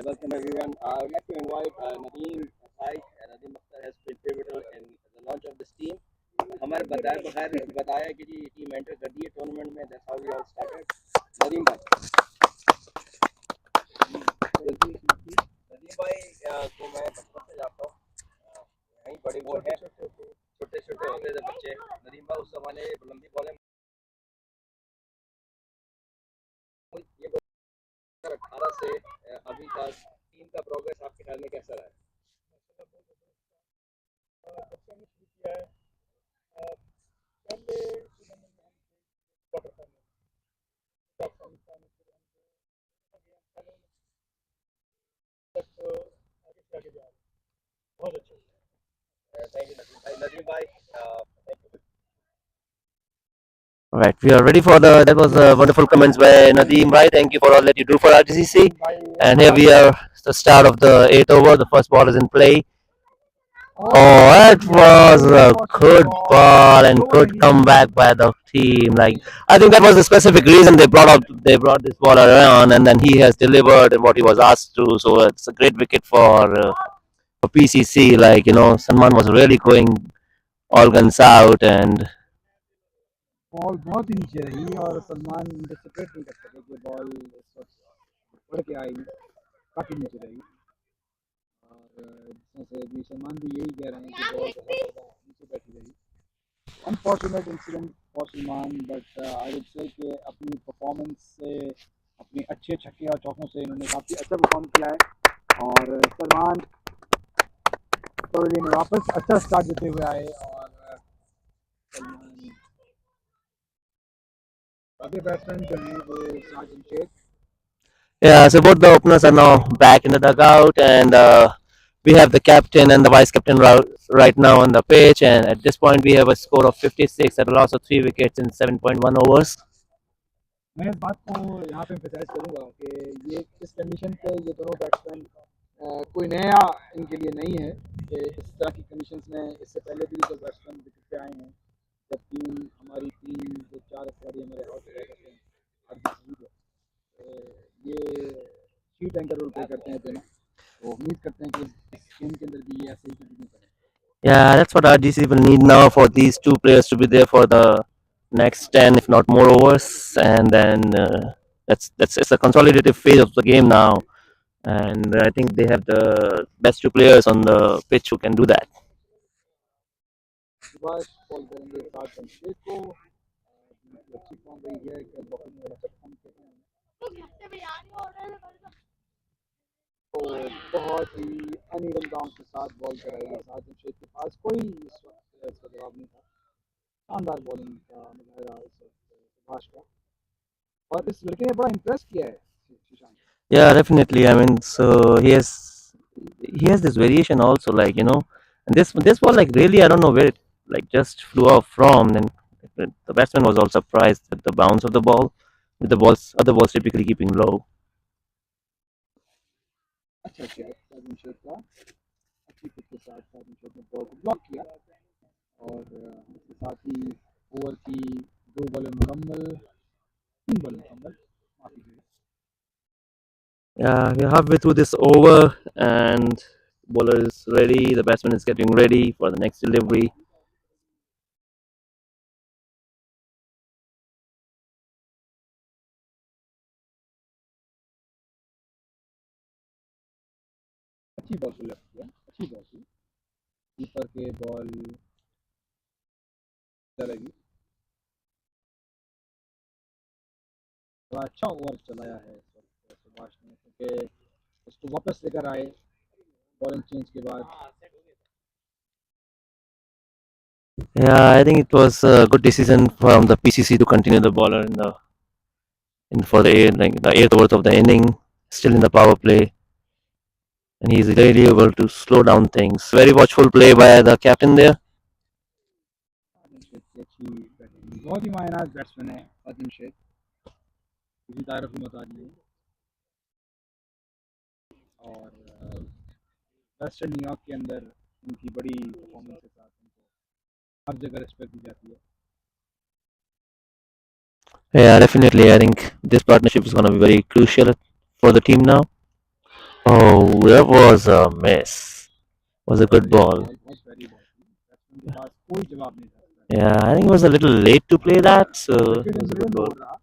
Welcome everyone. I would like to invite Nadeem Bhai. Nadeem Akhtar has been pivotal in the launch of this team. हमारे बताया कि जी team enter कर दी है tournament में. That's how we all started. Nadeem Bhai. Nadeem भाई को मैं बचपन से जानता हूँ. यहीं बड़े वो हैं, छोटे छोटे होते थे बच्चे. नदीम भाई उस जमाने लंबी बॉलें ये 2018 से अभी तक टीम का प्रोग्रेस आपके ख्याल में कैसा रहा है? Thank you, Nadeem bhai. Thank you. All right, we are ready for that was wonderful comments by Nadeem Bhai. Thank you for all that you do for RGCC. And here we are, the start of the 8th over. The first ball is in play. Oh, that was a good ball and good comeback by the team. Like I think that was the specific reason they brought this ball around, and then he has delivered what he was asked to. So it's a great wicket for PCC. Like Salman was really going all guns out, and ball बहुत ही नीचे रही और Salman anticipate नहीं कर सके कि ball इस वक्त बढ़ के आएगी, काफ़ी नीचे रही। और जिसमें से भी सलमान भी यही कह रहे हैं कि बॉल बहुत ज़्यादा नीचे बैठी रही। Unfortunate incident for Salman, but I would say कि अपनी परफॉर्मेंस से, अपने अच्छे छक्के और चौकों से इन्होंने काफ़ी अच्छा परफॉर्म किया है। और सलमान टोर्ली में वापस अच्छा स्टार्ट देते हुए आए और सलमान अगले बैट्समैन जो हैं वो Sajid Sheikh. yeah, so both the openers are now back in the dugout, and we have the captain and the vice captain right now on the pitch. And at this point, we have a score of 56 at a loss of 3 wickets in 7.1 overs. मैं इस बात को यहाँ पे emphasise करूँगा कि ये इस कंडीशन पे ये दोनों बैट्समैन कोई नया इनके लिए नहीं है कि इस तरह की कंडीशंस में इससे पहले भी जो बैट्समैन विकेट पे आए हैं, जब हमारी टीम जो 4 खिलाड़ी हमारे आउट हो जाते हैं ये शीट एंकर रोल प्ले करते हैं दोनों, तो उम्मीद करते हैं कि इस गेम के अंदर भी ये ऐसे ही कंटिन्यू करें। Yeah, that's what RGC will need now for these two players to be there for the next 10, if not more overs, and then that's it's a consolidative phase of the game now, and I think they have the best two players on the pitch who can do that. Subhash ball करेंगे साथ शेख को, अच्छी form रही है कि bowling में अच्छा form किया है। तो बहुत ही अनिरम दाम के साथ बॉल कराएगा साजिद शेख के पास कोई इस वक्त इसका जवाब नहीं था। शानदार बॉलिंग का मुजाहरा इस वक्त सुभाष का, और इस लड़के ने बड़ा इम्प्रेस किया है शीशांत। Yeah, definitely. I mean, so he has this variation also, like and this ball, like really, I don't know where it like just flew off from. Then the batsman was all surprised at the bounce of the ball, with the other balls typically keeping low. अच्छा किया साजिद शेख का, अच्छी pitch के साथ साजिद शेख ने ball को block किया और इसके साथ ही ओवर की 2 बॉलें मुकम्मल, 3 बॉलें मुकम्मल, माफ़ी कीजिए। Yeah, we're halfway through this over, and bowler is ready. The batsman is getting ready for the next delivery. अच्छी बॉल को लेफ्ट किया, अच्छी बॉल थी, कीपर के बॉल चलेगी। बड़ा अच्छा ओवर चलाया है इस वक्त सुभाष ने, क्योंकि उसको वापस लेकर आए बॉलिंग चेंज के बाद। Yeah, I think it was a good decision from the PCC to continue the bowler in for the eighth over of the inning, still in the power play, and he's really able to slow down things. Very watchful play by the captain there. अच्छी batting, बहुत ही मायनाज batsman है साजिद शेख, किसी तारफ की मोहताज नहीं। और western New York के अंदर उनकी बड़ी परफॉर्मेंस के साथ उनको हर जगह रिस्पेक्ट दी जाती है। Yeah, definitely. I think this partnership is going to be very crucial for the team now. Oh, that was a miss. Was a good ball. बहुत प्यारी बॉल थी, बैट्समैन के पास कोई जवाब नहीं था। Yeah, I think it was a little late to play that, so it wicket was a good England ball. Over रहा,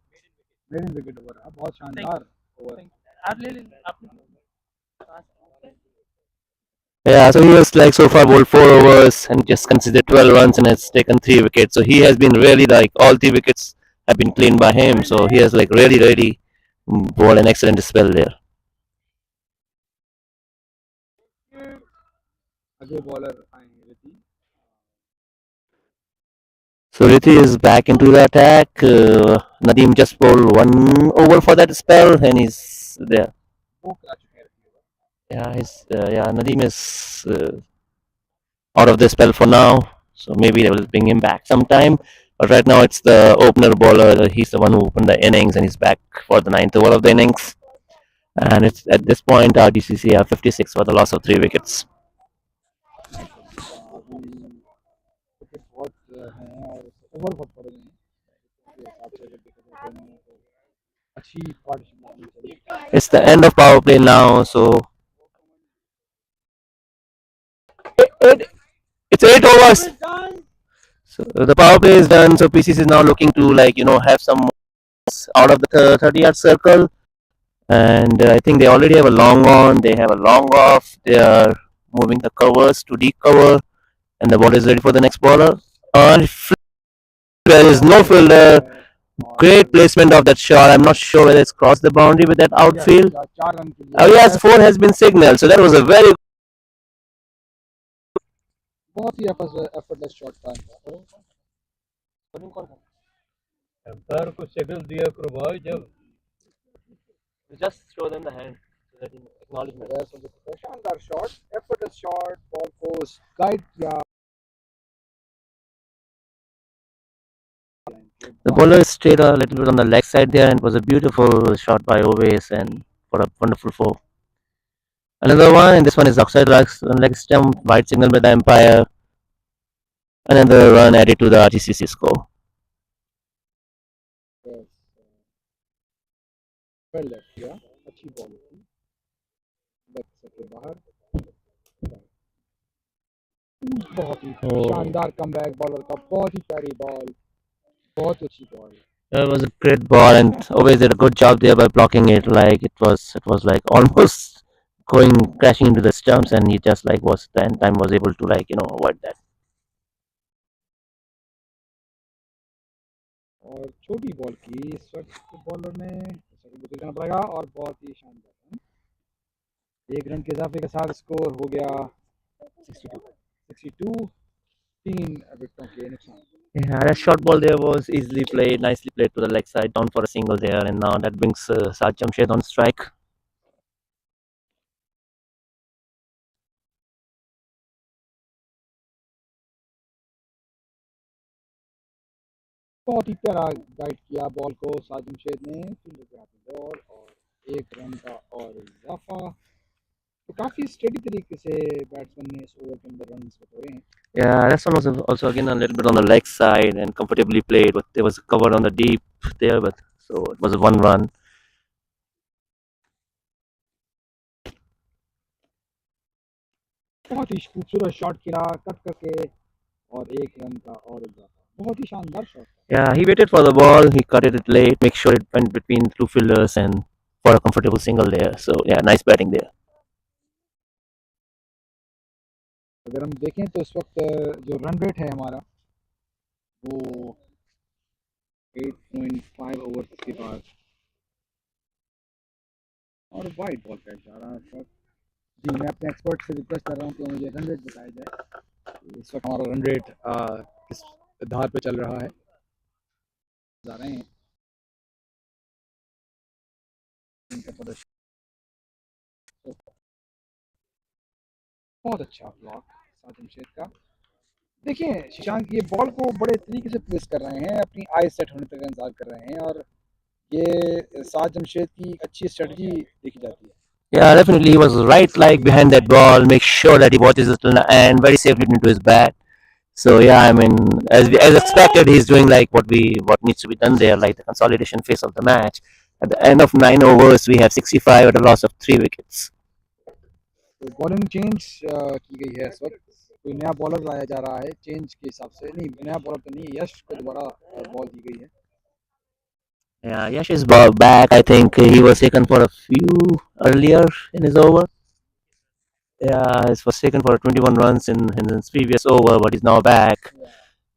main wicket over रहा, बहुत शानदार over. Yeah, so he was like so far bowled 4 overs and just considered 12 runs and has taken 3 wickets. So he has been really like all 3 wickets have been cleaned by him. So he has like really bowled an excellent spell there. अगले bowler आएंगे रिति। So Rithi is back into the attack. Nadeem just bowled 1 over for that spell and he's there. वो करा चुके हैं रिति over. Yeah, Nadeem is out of the spell for now. So maybe they will bring him back sometime. But right now it's the opener bowler. He's the one who opened the innings and he's back for the ninth over of the innings. And it's at this point RDCC are 56 for the loss of 3 wickets. अभी wicket बहुत हैं और over बहुत पड़ गए हैं, उसके हिसाब से अगर देखा जाए दोनों में तो अच्छी पार्टनरशिप होनी चाहिए। It's the end of power play now, so it, it's 8 overs. So the power play is done. So PCC is now looking to have some out of the 30-yard circle, and I think they already have a long on. They have a long off. They are moving the covers to deep cover, and the ball is ready for the next bowler. On there is no fielder. Great placement of that shot. I'm not sure whether it's crossed the boundary with that outfield. 4 run के लिए Oh yes, 4 has been signaled. So that was a very बहुत ही effortless shot था इनका। Umpire को signal दिया करो भाई जब just show them the hand so that acknowledgement. शानदार शॉट, एफर्टलेस शॉट, बॉल को गाइड किया। The bowler stayed a little bit on the leg side there, and it was a beautiful shot by Oves and for a wonderful four. Another one, and this one is outside leg stump, wide signal by the umpire. Another run added to the RGCC score. Well left किया, अच्छी ball थी, left से बाहर। बहुत ही शानदार comeback bowler का, बहुत ही प्यारी बॉल, बहुत अच्छी ball. It was a great ball, and Oves did a good job there by blocking it. Like it was like almost going crashing into the stumps, and he just like was the end time was able to avoid that. और छोटी ball की इस वक्त bowler ने करना पड़ेगा और बहुत ही शानदार 1 रन के इजाफे के साथ स्कोर हो गया 62, 3 विकेटों के नुकसान। Yeah, that short ball there was easily played, nicely played to the leg side, down for a single there, and now that brings Saad Jamshed on strike. बहुत ही प्यारा गाइड किया बॉल को साजिद जमशेद ने, फील्डर के हाथ में बॉल और 1 run का और इजाफा। तो काफ़ी स्टेडी तरीके से बैट्समैन ने इस ओवर के अंदर रन बटोरे हैं। Yeah, that one was also again a little bit on the leg side and comfortably played, but there was covered on the deep there, but so it was a 1 run. बहुत ही खूबसूरत shot खेला cut करके और 1 run का और इजाफा। बहुत ही शानदार shot. Yeah, he waited for the ball, he cut it late, make sure it went between two fielders and for a comfortable single there. So yeah, nice batting there. अगर हम देखें तो इस वक्त जो रन रेट है हमारा वो 8.5 ओवर के बाद और वाइड बॉल पे जा रहा है शॉट। जी मैं अपने एक्सपर्ट से रिक्वेस्ट कर रहा हूँ कि मुझे रन रेट बताया जाए। इस वक्त हमारा रन रेट किस धार पे चल रहा है, जा रहे हैं इनका प्रदर्शन। बहुत अच्छा ब्लॉक साजिद जमशेद का। देखिए शशांक ये बॉल को बड़े तरीके से प्लेस कर रहे हैं, अपनी आई सेट होने तक इंतजार कर रहे हैं और ये साजिद जमशेद की अच्छी स्ट्रेटजी देखी जाती है। Yeah, definitely he was right leg behind that ball, make sure that he watches it till the end, very safely into his bat. So yeah, I mean, as expected, he's doing like what needs to be done there, like the consolidation phase of the match. At the end of 9 overs, we have 65 at a loss of 3 wickets. तो bowling change की गई है इस वक्त, कोई नया bowler लाया जा रहा है चेंज के हिसाब से। नहीं नया बॉलर तो नहीं, यश को दोबारा बॉल दी गई है। Yeah, Yash is back. I think he was taken for a few earlier in his over. Yeah, he was taken for 21 runs in his previous over, but he's now back.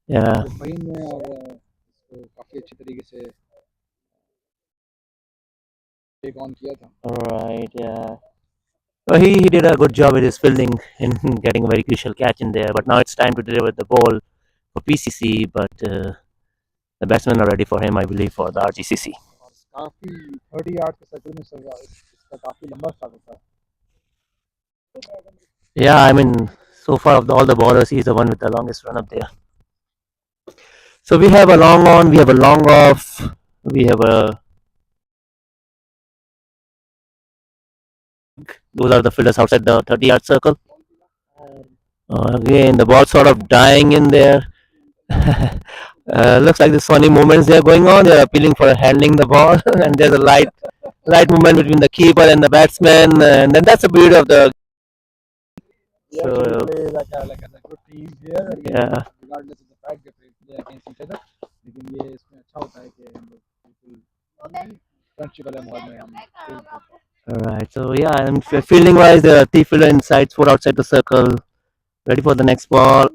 Yeah. तो फहीम ने और इसको काफ़ी अच्छे तरीके से take on किया था। Alright, yeah. Well, he did a good job with his fielding in getting a very crucial catch in there. But now it's time to deliver the ball for PCC. But the batsmen are ready for him, I believe, for the RGCC. काफ़ी 30 yard के circle में इसका काफ़ी लंबा start होता है। Yeah, I mean, so far of all the bowlers, he's the one with the longest run up there. So we have a long on, we have a long off, we have a. Those are the fielders outside the 30-yard circle. Again, the ball sort of dying in there. Looks like there's funny movements there going on. They're appealing for handling the ball, and there's a light movement between the keeper and the batsman, and then that's the beauty of the. So, play like a good team here, Yeah. regardless of the fact that they play against each other. लेकिन ये इसमें अच्छा होता है कि हम लोग बिल्कुल फ्रेंडशिप वाले माहौल में हम खेलते हैं। Alright, so yeah, and fielding wise, there are 3 fielder inside, 4 outside the circle, ready for the next ball.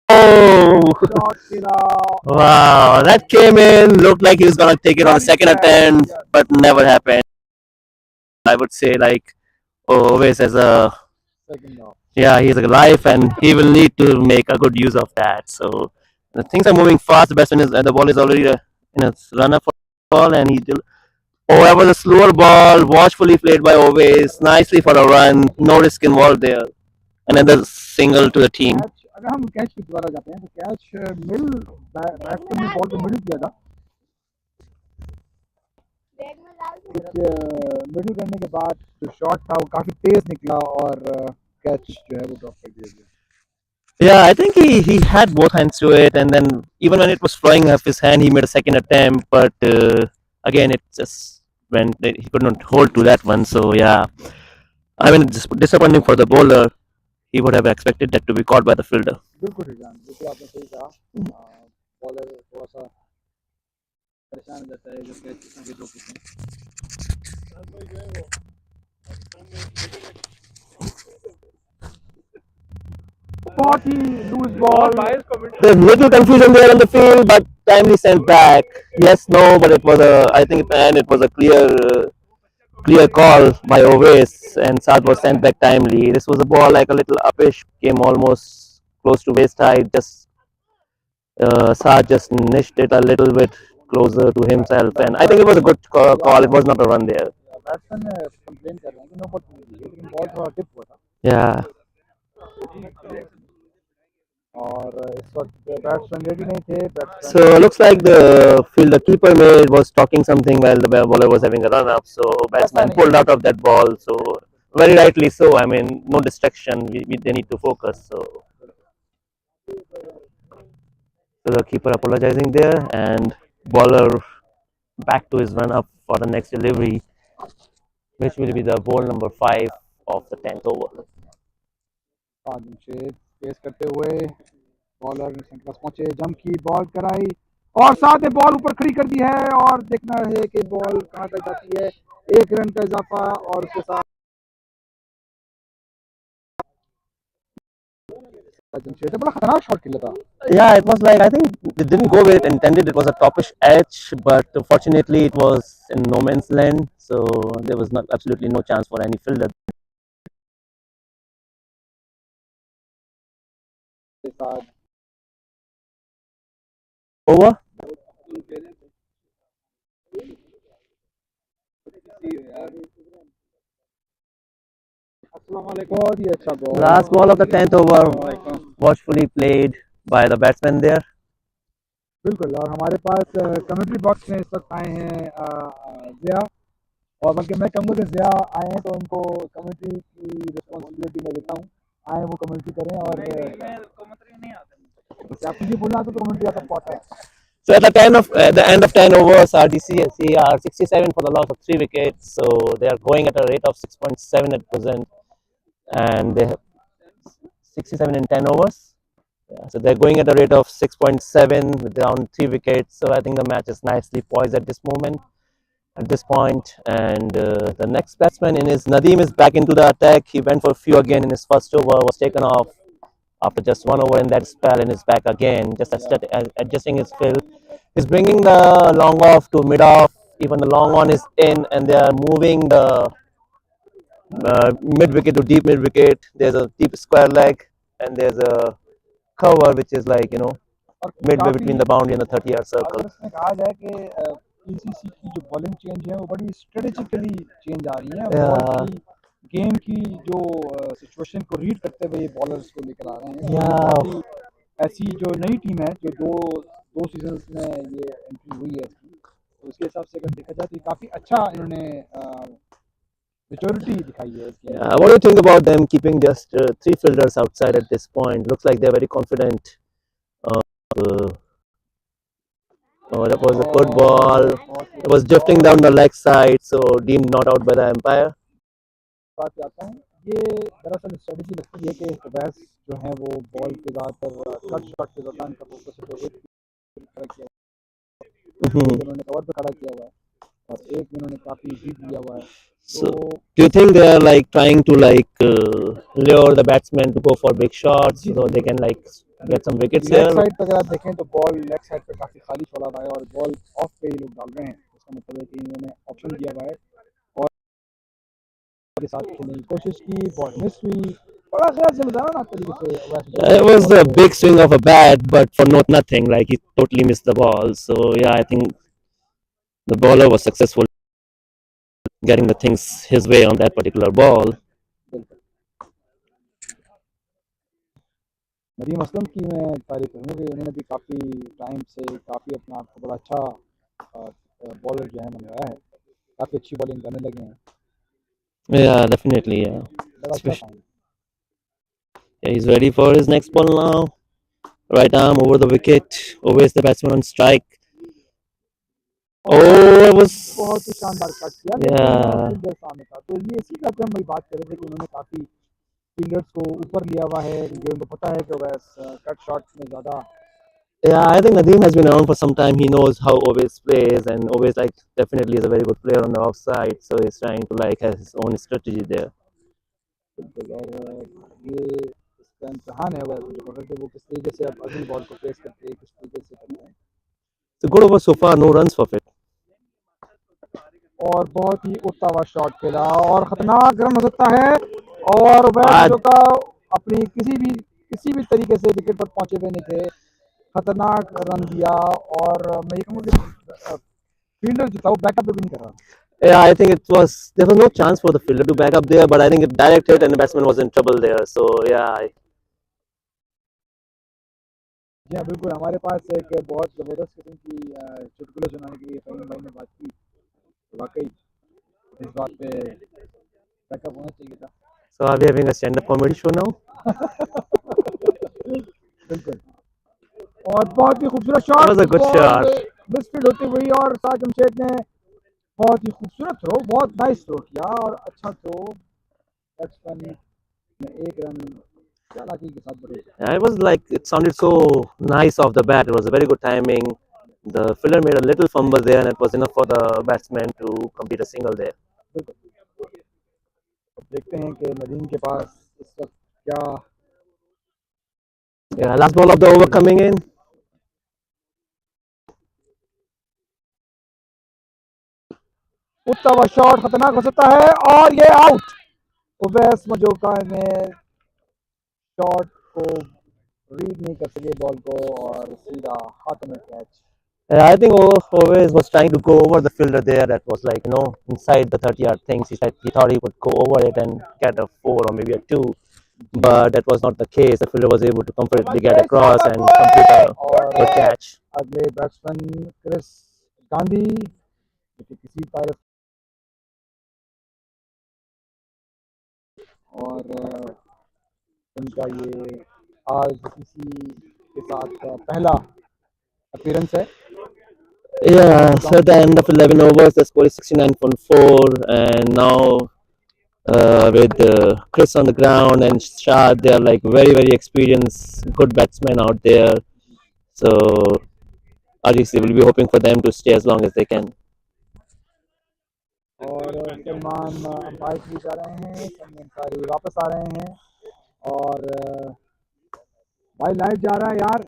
Oh! Shot खेला Wow, that came in, looked like he was gonna take it on the second attempt, but never happened. I would say, like, always as a. Second of. Yeah, he's a life and he will need to make a good use of that. So the things are moving fast. The batsman is the ball is already in a run up for the ball, and he still. However, the slower ball, watchfully played by Always, nicely for a run, no risk involved there. Another single to the team. Catch अगर हम catch की दोबारा जाते हैं तो catch मिल batsman ने ball को middle किया था। मिडिल करने के बाद जो शॉट था वो काफ़ी तेज निकला और कैच जो है वो ड्रॉप कर दिया गया। Yeah, I think he had both hands to it, and then even when it was flying off his hand, he made a second attempt, but again, it just went. He could not hold to that one. So yeah, I mean, it's disappointing for the bowler. He would have expected that to be caught by the fielder. बिल्कुल ठीक है, जैसे आपने सही कहा, bowler थोड़ा सा परेशान हो जाता है जब कैच कितना भी ड्रॉप होते हैं। बहुत ही loose ball. There's little confusion there on the field, but timely sent back. Yes, no, but it was a. I think at the end it was a clear call by Oves, and Saad was sent back timely. This was a ball like a little uppish, came almost close to waist height. Just Saad just niched it a little bit closer to himself, and I think it was a good call. It was not a run there. Batsman complain कर रहे हैं कि no ball मिली है, लेकिन ball थोड़ा tip हुआ था। Yeah. और इस वक्त बैट्समैन रेडी नहीं थे. So looks like the keeper was talking something while the bowler was having a run up. So batsman pulled out of that ball. So very rightly so. I mean, no distraction. They need to focus. So the keeper apologizing there, and bowler back to his run up for the next delivery, which will be the ball number 5 of the 10th over. Jamshed face करते हुए bowler के पास पहुंचे, जम की ball कराई और साथ में बॉल ऊपर खड़ी कर दी है और देखना है कि बॉल कहां तक जाती है. 1 रन का इजाफा और उसके साथ जमशेद ने बड़ा खतरनाक शॉट खेला था. Yeah, it was like, I think it didn't go where it intended. It was a topish edge, but fortunately it was in no man's land, so there was not absolutely no chance for any fielder. के साथ Over. बहुत ही अच्छा ball. Last ball of the 10th over, watchfully played by the batsman there. बिल्कुल. और हमारे पास commentary box में इस वक्त आए हैं ज़िया, और बल्कि मैं कहूँगा कि ज़िया आए हैं तो उनको कमेंट्री की रिस्पॉन्सिबिलिटी मैं देता हूँ. आए वो कमेंट्री करें और कमेंट्री नहीं आता. आप मुझे बोलना तो कमेंट्री आता पॉट है. So at the end of 10 overs, RDCSC are 67 for the loss of 3 wickets. So they are going at a rate of 6.7 at present, and they have 67 in 10 overs. Yeah, so they're going at a rate of 6.7 with down 3 wickets. So I think the match is nicely poised at this moment, at this point. And the next batsman in is Nadeem is back into the attack. He went for a few again in his first over, was taken off after just 1 over in that spell, and is back again, just adjusting his field. He's bringing the long off to mid off. Even the long on is in, and they are moving the mid wicket to deep mid wicket. There's a deep square leg, and there's a cover which is like, midway between the boundary and the 30-yard circle. इसमें कहा जाए कि PCC की जो bowling change है वो बड़ी strategically change आ रही है. बॉल की गेम की जो सिचुएशन को रीड करते हुए बॉलर्स को लेकर आ रहे हैं. ऐसी जो नई टीम है जो दो सीजन्स में ये एंट्री हुई है, तो उसके हिसाब से अगर देखा जाए तो काफ़ी अच्छा इन्होंने maturity दिखाई है. Yeah, what do you think about them keeping just 3 fielders outside at this point? Looks like they're very confident. That was a good ball. It was drifting down the leg side, so deemed not out by the umpire. बात पे आता हूँ, ये दरअसल strategy लगती है कि कबैस जो है वो बॉल के ज़्यादातर कट शॉट के दौरान का फोकस है, एक खड़ा किया उन्होंने कवर पे खड़ा किया हुआ है और एक उन्होंने काफ़ी डीप लिया हुआ है. So, do you think they are like trying to lure the batsmen to go for big shots so they can get some wickets here? Leg side पे अगर आप देखें तो बॉल लेग साइड पे काफ़ी खाली छोड़ा हुआ है और बॉल ऑफ पे ही लोग डाल रहे हैं. इसका मतलब है कि इन्होंने ऑप्शन दिया हुआ है और के साथ खेलने की कोशिश की. बॉल मिस हुई. बड़ा ख्याल से बताना ना तरीके से. It was a big swing of a bat, but for nothing. Like, he totally missed the ball. So yeah, I think the bowler was successful getting the things his way on that particular ball. Nadeem Aslam की मैं तारीफ करूँगा कि उन्होंने भी काफ़ी time से काफ़ी अपना आप को बड़ा अच्छा बॉलर जो है बनाया है. काफ़ी अच्छी बॉलिंग करने लगे हैं. Yeah, definitely. Yeah. बड़ा अच्छा time. Yeah, he's ready for his next ball now. Right arm over the wicket. Always the batsman on strike. Oh, it was बहुत ही शानदार कट किया. Yeah. फील्डर सामने था, तो ये इसी का हम बात कर रहे थे कि उन्होंने काफ़ी फील्डर्स को ऊपर लिया हुआ है क्योंकि उनको पता है कि वह कट शॉट में ज़्यादा. Yeah, I think Nadeem has been around for some time. He knows how Always plays, and Always definitely is a very good player on the offside. So he's trying to have his own strategy there. बिल्कुल. और ये इसका इम्तहान है वह जो पकड़ के वो किस तरीके से अब अगली बॉल को फेस करते हैं, किस तरीके से करते हैं. It's a good over so far. No runs for it. और बहुत ही उठता हुआ शॉट खेला और खतरनाक रन हो सकता है और वह जो का अपनी किसी भी तरीके से विकेट पर पहुंचे हुए नहीं थे. खतरनाक रन दिया और मैं ये कहूँगा कि फील्डर जो था वो बैकअप भी नहीं कर रहा. Yeah, I think there was no chance for the fielder to back up there, but I think it direct hit and the batsman was in trouble there. So yeah, जी हाँ बिल्कुल, हमारे पास एक बहुत ज़बरदस्त किस्म की चुटकुले सुनाने के लिए फ़हीम भाई ने बात की। तो वाक़ई इस बात पे बैकअप होना चाहिए था। So are we having a stand-up comedy show now? बिल्कुल। और बहुत ही खूबसूरत That shot, was a good ball shot. Misfield होती हुई और साद जमशेद ने बहुत ही खूबसूरत थ्रो, बहुत नाइस थ्रो किया और अच्छा थ्रो बैट्समैन ने 1 रन चालाकी के साथ बटोरा। Yeah, it was like it sounded so nice off the bat. It was a very good timing. The fielder made a little fumble there, and it was enough for the batsman to complete a single there. बिल्कुल। अब देखते हैं कि नदीम के पास इस वक्त क्या Yeah, last ball of the over coming in. उठता हुआ शॉट खतरनाक हो सकता है और ये आउट। उवैस मजोका ने शॉट को रीड नहीं कर सके बॉल को और सीधा हाथों में catch. I think always was trying to go over the fielder there. That was like inside the 30-yard things. He thought he would go over it and get a 4 or maybe a 2, but that was not the case. The fielder was able to comfortably get across and complete a good catch. अगले batsman Chris Gandhi किसी pilot और उनका ये आज किसी के साथ पहला अपीयरेंस है। Yeah, so at the end of 11 overs, the score is 69.4, and now with Chris on the ground and Shad, they are like very, very experienced, good batsmen out there. So RGC will be hoping for them to stay as long as they can. और Salman umpire भी जा रहे हैं, सलमान अंसारी वापस आ रहे हैं और भाई लाइट जा रहा है यार।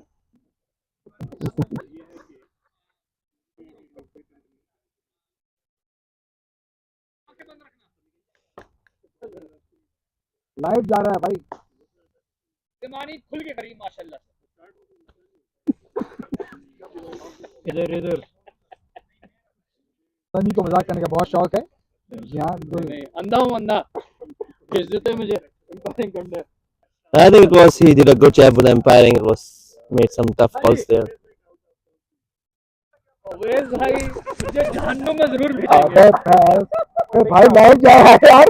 लाइट जा रहा है भाई। खुल के करी माशाल्लाह। इधर इधर सनी को मजाक करने का बहुत शौक है। जी हाँ नहीं अंधा हूँ अंधा भेज देते मुझे अंपायरिंग करने। I think he did a good job with umpiring. It was made some tough calls there. Awez भाई मुझे जहन्नुम में जरूर अबे भेजेंगे। भाई लाइट जा रहा है यार,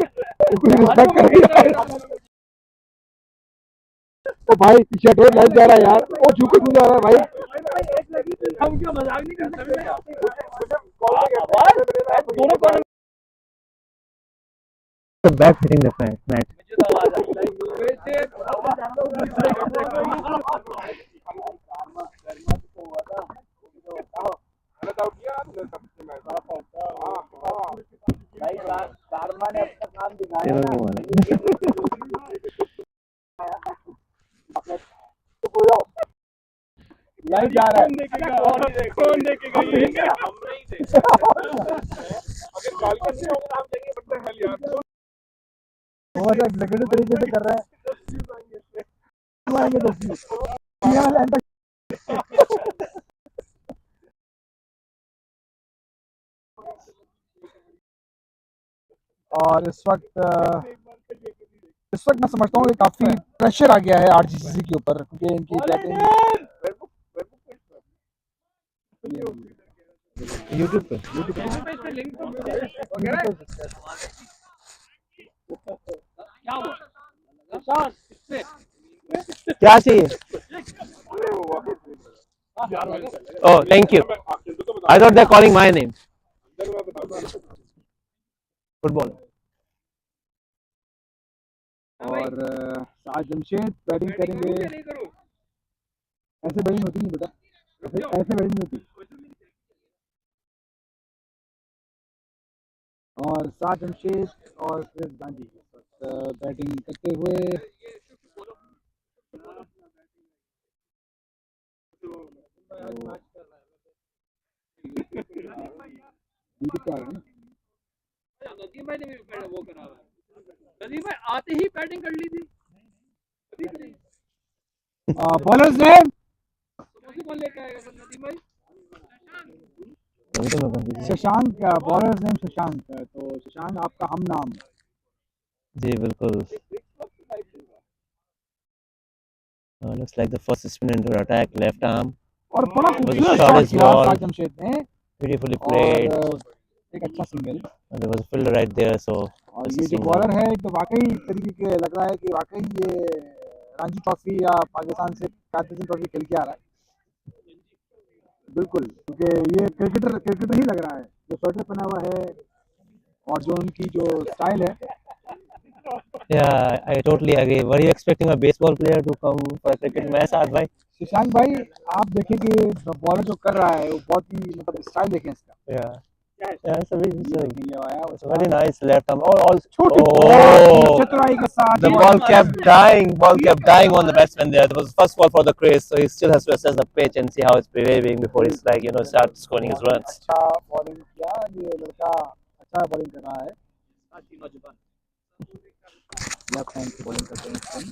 कुछ रिस्पेक्ट कर यार। ओ भाई पीछे हटो, लाइट जा रहा है यार। ओ झुको क्यों जा रहा है भाई? हम क्या मजाक नहीं कर सकते दोनों The bat hitting the mat. Light जा रहा है। कौन देखेगा ये हम नहीं देखेंगे। अगर बालकनी में होगा हम देंगे बट हल यार बहुत एग्जीक्यूटिव तरीके से कर रहे हैं। आएंगे 10 और इस वक्त मैं समझता हूँ कि काफ़ी प्रेशर आ गया है आरजीसी के ऊपर क्योंकि इनकी बैटिंग YouTube पे क्या चाहिए? Oh, thank you. I thought they're calling my name. Football. और साद जमशेद बैटिंग करेंगे। ऐसे बैटिंग होती नहीं बेटा, ऐसे बैटिंग होती। और साद जमशेद और क्रिस गांधी बैटिंग करते हुए नदीम भाई ने भी वो करा हुआ है। नदीम भाई आते ही बैटिंग कर ली थी। बॉलर्स नेम कौन लेकर आएगा सर नदीम भाई? Shashank, bowlers name Shashank. तो शशांक आपका हम नाम। जी बिल्कुल। Looks like the first spin into attack, left arm. और बड़ा But the खूबसूरत shot शॉट is किया wall. साद जमशेद ने Beautifully और played. एक अच्छा single There was a fielder right there, so और it's ये a जो single. बॉलर है तो वाकई तरीके के लग रहा है कि वाकई ये रणजी ट्रॉफी या पाकिस्तान से कैप्टन ट्रॉफी खेल के आ रहा है बिल्कुल क्योंकि ये क्रिकेटर ही लग रहा है जो स्वेटर पहना हुआ है और जो उनकी जो स्टाइल है Yeah, I totally agree. Were you expecting a baseball player to come for a cricket match, Saad bhai? Shashank भाई आप देखें कि बॉलर जो कर रहा है वो बहुत ही मतलब स्टाइल देखें इसका Yeah. Yeah, it's a very, ये it's a very nice left arm. छोटी Oh, चतुराई के साथ the ball kept dying. Ball kept dying on the batsman there. That was first ball for the crease, so he still has to assess the pitch and see how it's behaving before he's like start scoring his runs. अच्छा bowling किया ये लड़का अच्छा bowling कर रहा है left hand से bowling करते हैं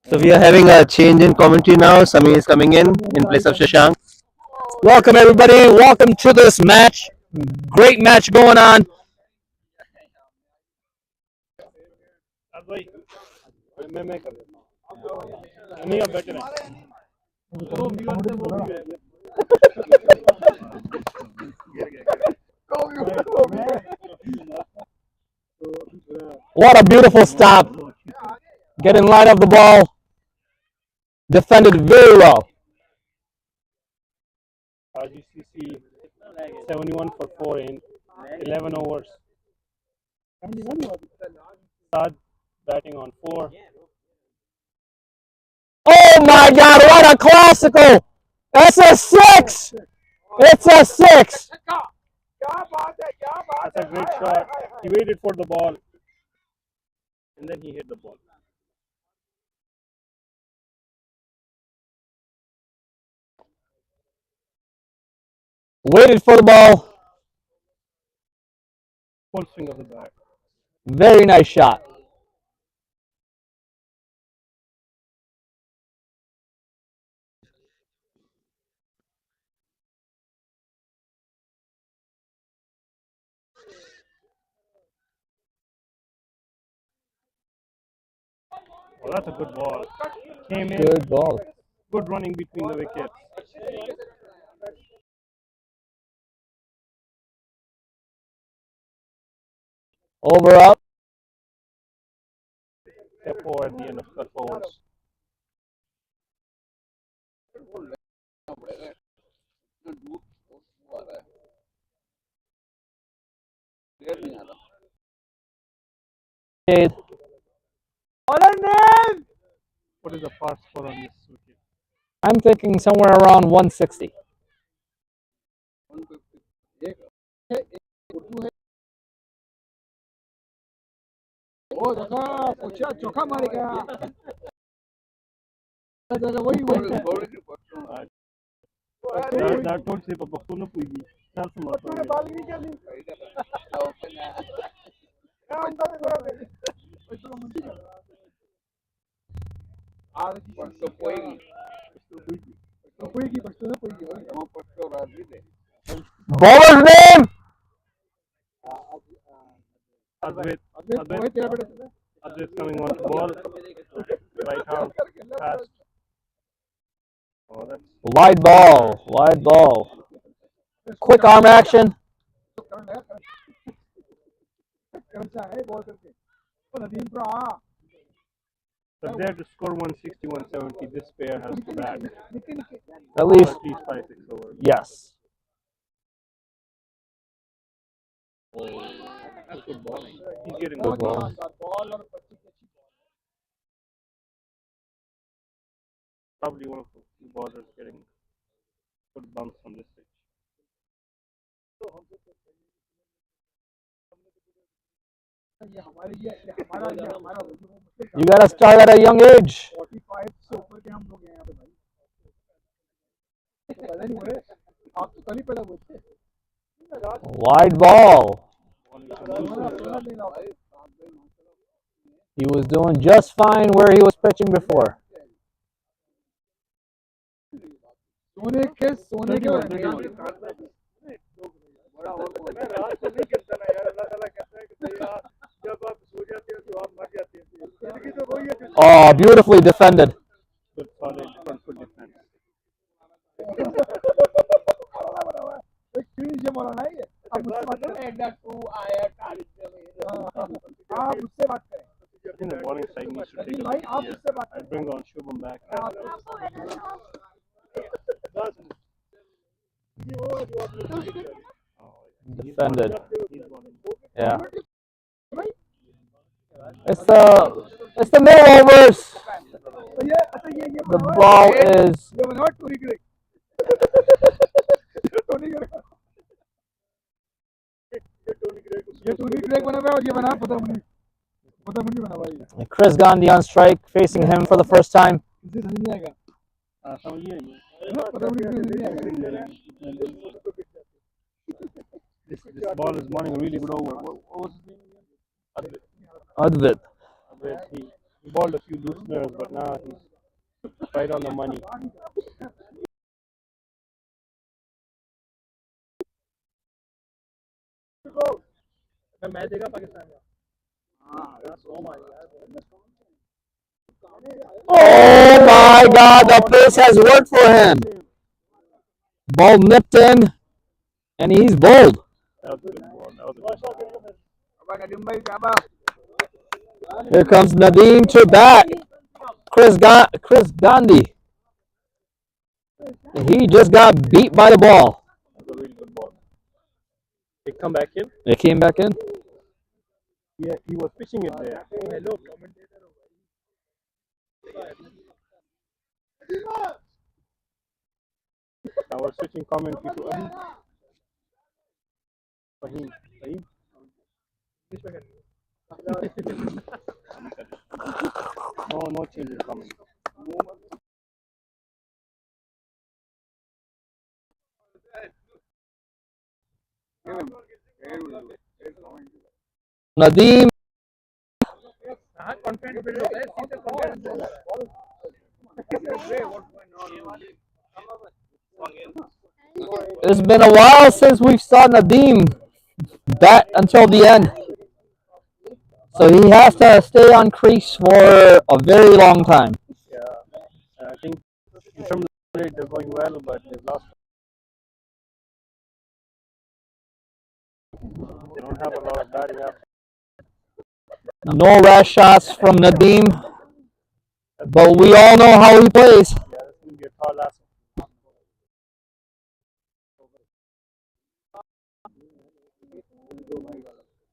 So we are having a change in commentary now. Sami is coming in place of Shashank. Welcome, everybody. Welcome to this match. Great match going on. मैं कर देता हूँ नहीं अब better What a beautiful stop. Get in line of the ball. Defended very well. RGCC 71 for 4 in 11 overs. Saad batting on 4. Oh my God, what a classical. That's a 6. It's a 6. That's a great shot. He waited for the ball and then he hit the ball. Waited for the ball. Full swing of the bat. Very nice shot. Oh, that's a good ball. Came in. Good ball. Good running between the wickets. Over up. Step 4 at the end of cut overs. What is the par score on this wicket? I'm thinking somewhere around 160. ओ देखा पूछा चौका मारेगा वही Da ټول څه په پښتو نه پوهېږي تاسو Bowler's name? Advait coming on to ball. Right arm fast. Oh, that's Wide ball. Wide ball. Quick arm action. but there to score 160, 170. This pair has to bat At least, at least 5, 6 overs. yes. That's good bowling. He's getting Good good ball. balls. Probably one of the few bowlers getting good bumps on this pitch. You gotta start at a young age. Wide ball. He was doing just fine where he was pitching before. Oh, beautifully defended. Good solid front foot defense. एक clean ये बोला ना ये आप मुझसे बात करें आप मुझसे बात करें I think the bowling side needs to take a भाई look आप here. मुझसे बात I bring on Shubham back. Defended. He's bowling. Yeah. It's the middle overs. तो ये अच्छा ये The ball is ये बनाओ टोनी ग्रेग टोनी ग्रेग ये टोनी ग्रेग बना हुआ है और ये बना पता मुझे बना हुआ है Chris Gandhi on strike, facing him for the first time. इसे समझ नहीं आएगा So yeah, पता मुझे नहीं आएगा this ball is bowling a really good over. What was his name again? Advit. He bowled a few loose snares, but now he's right on the money. Oh my God, the pace has worked for him. Ball nipped in, and he's bowled. That was a good ball. That was a good ball. Here comes Nadeem to bat. Chris Gandhi. He just got beat by the ball. That was a really good ball. They come back in. They came back in. Yeah, he was pitching it there. Hello, I was switching commentary to Fahim. No change in commentary. Nadeem. It's been a while since we saw Nadeem bat until the end. So he has to stay on crease for a very long time. Yeah, I think in terms of play, they're going well, but they've lost. They don't have a lot of batting up. No rash shots from Nadeem, but we all know how he plays. Yeah, that's going to be a tall last.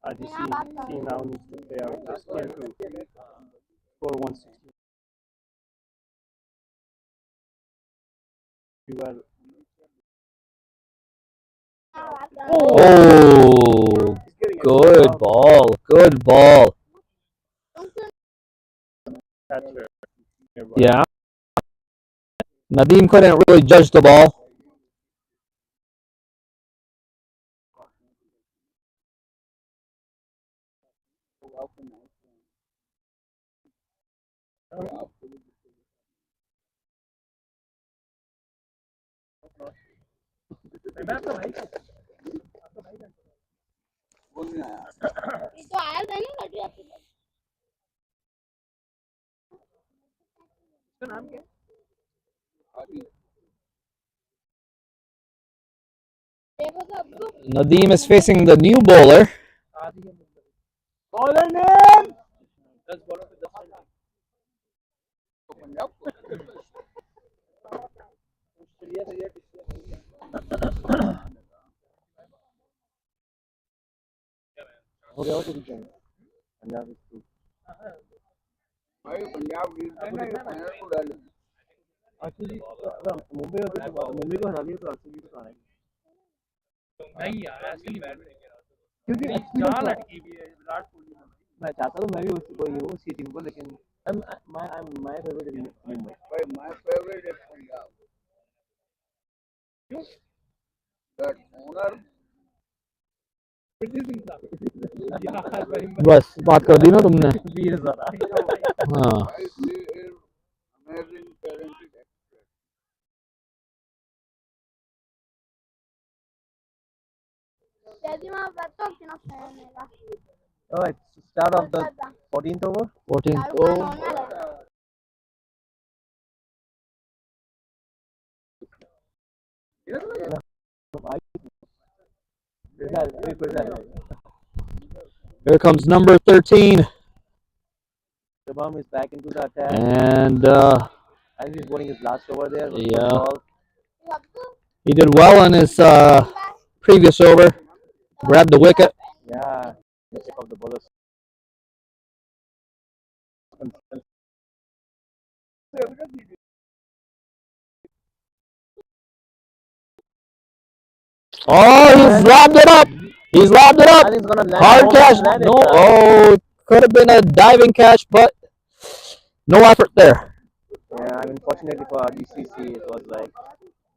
RGC now needs to play out this game to score 160. Well, Oh, good ball, good ball. catcher. Yeah. Nadeem couldn't really judge the ball. Nadeem is facing the new bowler. Bowler name हो गया तो कुछ Punjab school भाई पंजाब की final को डाल actually Mumbai को हरा दिया तो आरसीबी को हराएंगे नहीं यार एक्चुअली क्योंकि जान अटकी हुई है विराट कोहली मैं चाहता हूँ मैं भी उसी टीम को लेकिन माय फेवरेट इज मुंबई भाई my favourite is Punjab that owner बस बात कर दी ना तुमने. वीर ज़रा हाँ. Amazing talented Oh, it's start of the 14th over. 14th. Oh, Here comes number 13. Shubham is back into the attack. And I think he's bowling his last over there. yeah, he did well on his previous over. Grabbed the wicket. Yeah, mistake of the bowlers. Oh, he's lobbed it up. He's lobbed it up. I think it's gonna land. Hard catch. No. Oh, could have been a diving catch, but no effort there. Yeah, I mean, fortunately for DCC, it was like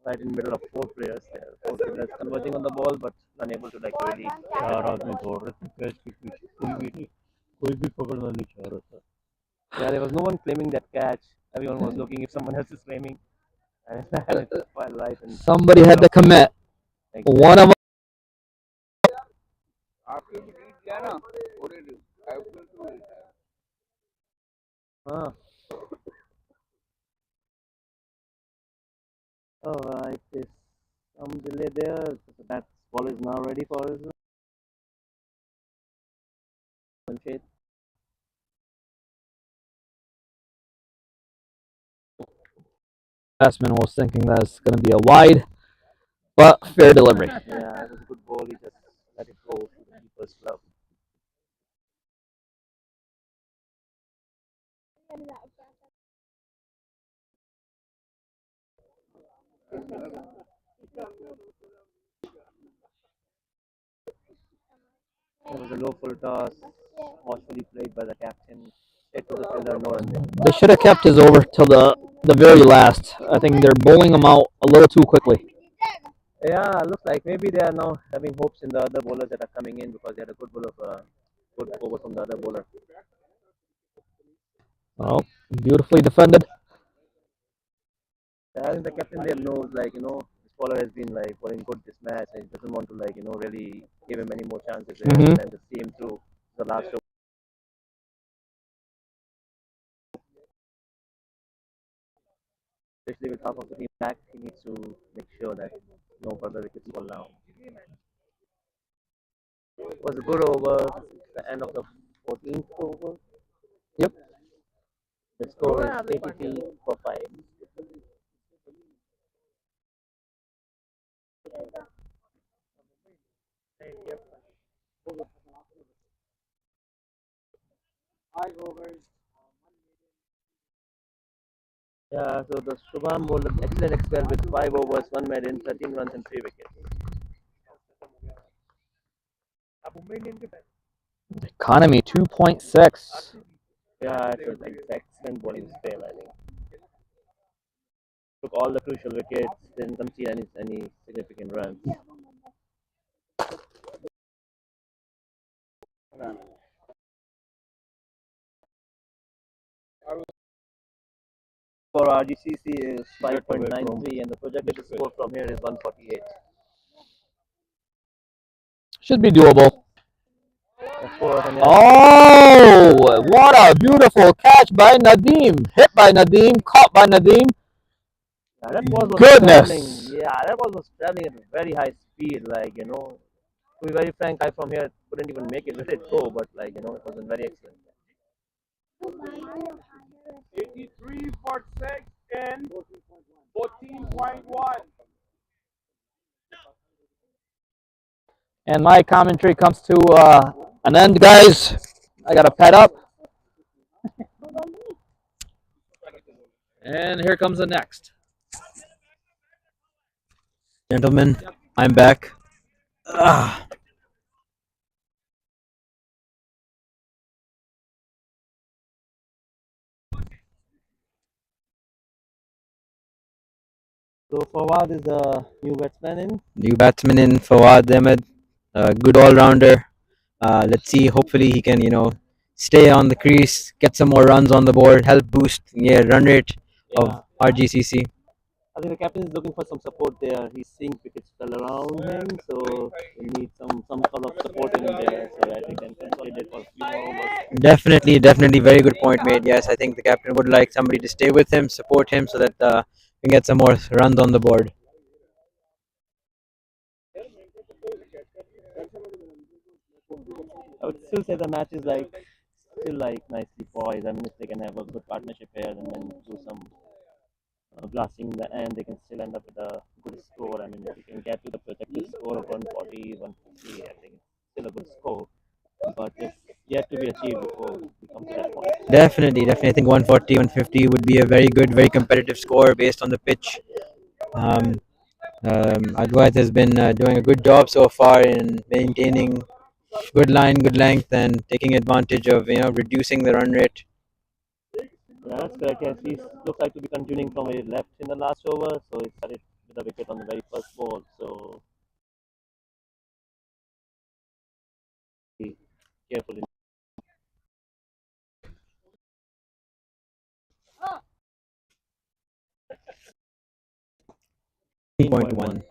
right in the middle of four players there. Four players converging on the ball, but unable to like really. चार आदमी दौड़ रहे थे catch के पीछे कोई भी पकड़ना नहीं चाह रहा था. Yeah, there was no one claiming that catch. Everyone was looking if someone else is claiming. And it's quite right. And Somebody had to commit. like, One of them. huh. Alright, there's some delay there. So that ball is now ready for his shade. Batsman was thinking that it's going to be a wide, but fair delivery. Yeah, it was a good ball. He just let it go to the keeper's glove. It was a low full toss, watchfully played by the captain. Straight to the fielder, no run there. They should have kept his over till the very last. I think they're bowling him out a little too quickly. Yeah, looks like maybe they are now having hopes in the other bowlers that are coming in because they had a good good over from the other bowler. Oh, beautifully defended. I think the captain there knows, like, this bowler has been like bowling good this match and he doesn't want to like, really give him any more chances Mhm. and just see him through the last over. Especially with half of the team back, he needs to make sure that no further wickets fall down. It was a good over, the end of the 14th over. Yep. The score is 83 for 5. Yeah, so the Shubham bowled an excellent expel with 5 overs, 1 maiden, 13 runs and 3 wickets. Economy 2.6. Yeah, it was like excellent bowling spell, I think. Took all the crucial wickets, didn't concede any significant runs. For RGCC is 5.93 and the projected score from here is 148. Should be doable. Yeah. Oh, what a beautiful catch by Nadeem. Hit by Nadeem, caught by Nadeem. That ball was Goodness. traveling. Yeah, that ball was traveling at a very high speed. Like, to be very frank, I from here couldn't even make it, let it go, but like, it wasn't very excellent. 83 for 6 and 14.1. And my commentary comes to an end, guys. I got to pad up. And here comes the next. Gentlemen, I'm back. So Fawad is a new batsman in. New batsman in Fawad Ahmed, a good all-rounder. Let's see. Hopefully, he can, stay on the crease, get some more runs on the board, help boost run rate of RGCC. I think the captain is looking for some support there. He's seeing wickets fell around him, so he needs some sort of support in there so that he can consolidate for a few more overs. Definitely, very good point made. Yes, I think the captain would like somebody to stay with him, support him, so that we can get some more runs on the board. I would still say the match is still nicely poised. I mean, if they can have a good partnership here and then do some blasting in the end, they can still end up with a good score. I mean, if you can get to the projected score of 140, 150, I think it's still a good score. But it's yet to be achieved before we come to that point. Definitely, definitely. I think 140, 150 would be a very good, very competitive score based on the pitch. Um, Advait has been doing a good job so far in maintaining good line, good length, and taking advantage of reducing the run rate. Yeah, that's correct. Yes, he looks like to be continuing from where he left in the last over. So he started with a wicket on the very first ball. So be careful. 3.1.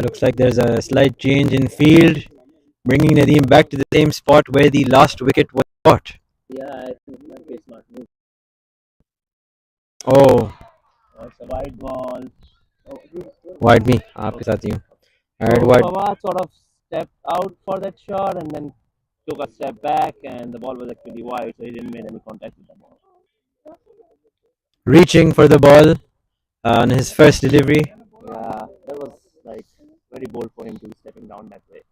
Looks like there's a slight change in field, bringing Nadeem back to the same spot where the last wicket was caught. Yeah, I think it might be a smart move. Oh, It's a wide ball. wide me. आपके साथ ही हूँ. So Alright, wide. Fawad sort of stepped out for that shot and then took a step back, and the ball was actually wide, so he didn't make any contact with the ball. Reaching for the ball on his first delivery. Yeah, that was very bold for him to be stepping down that way.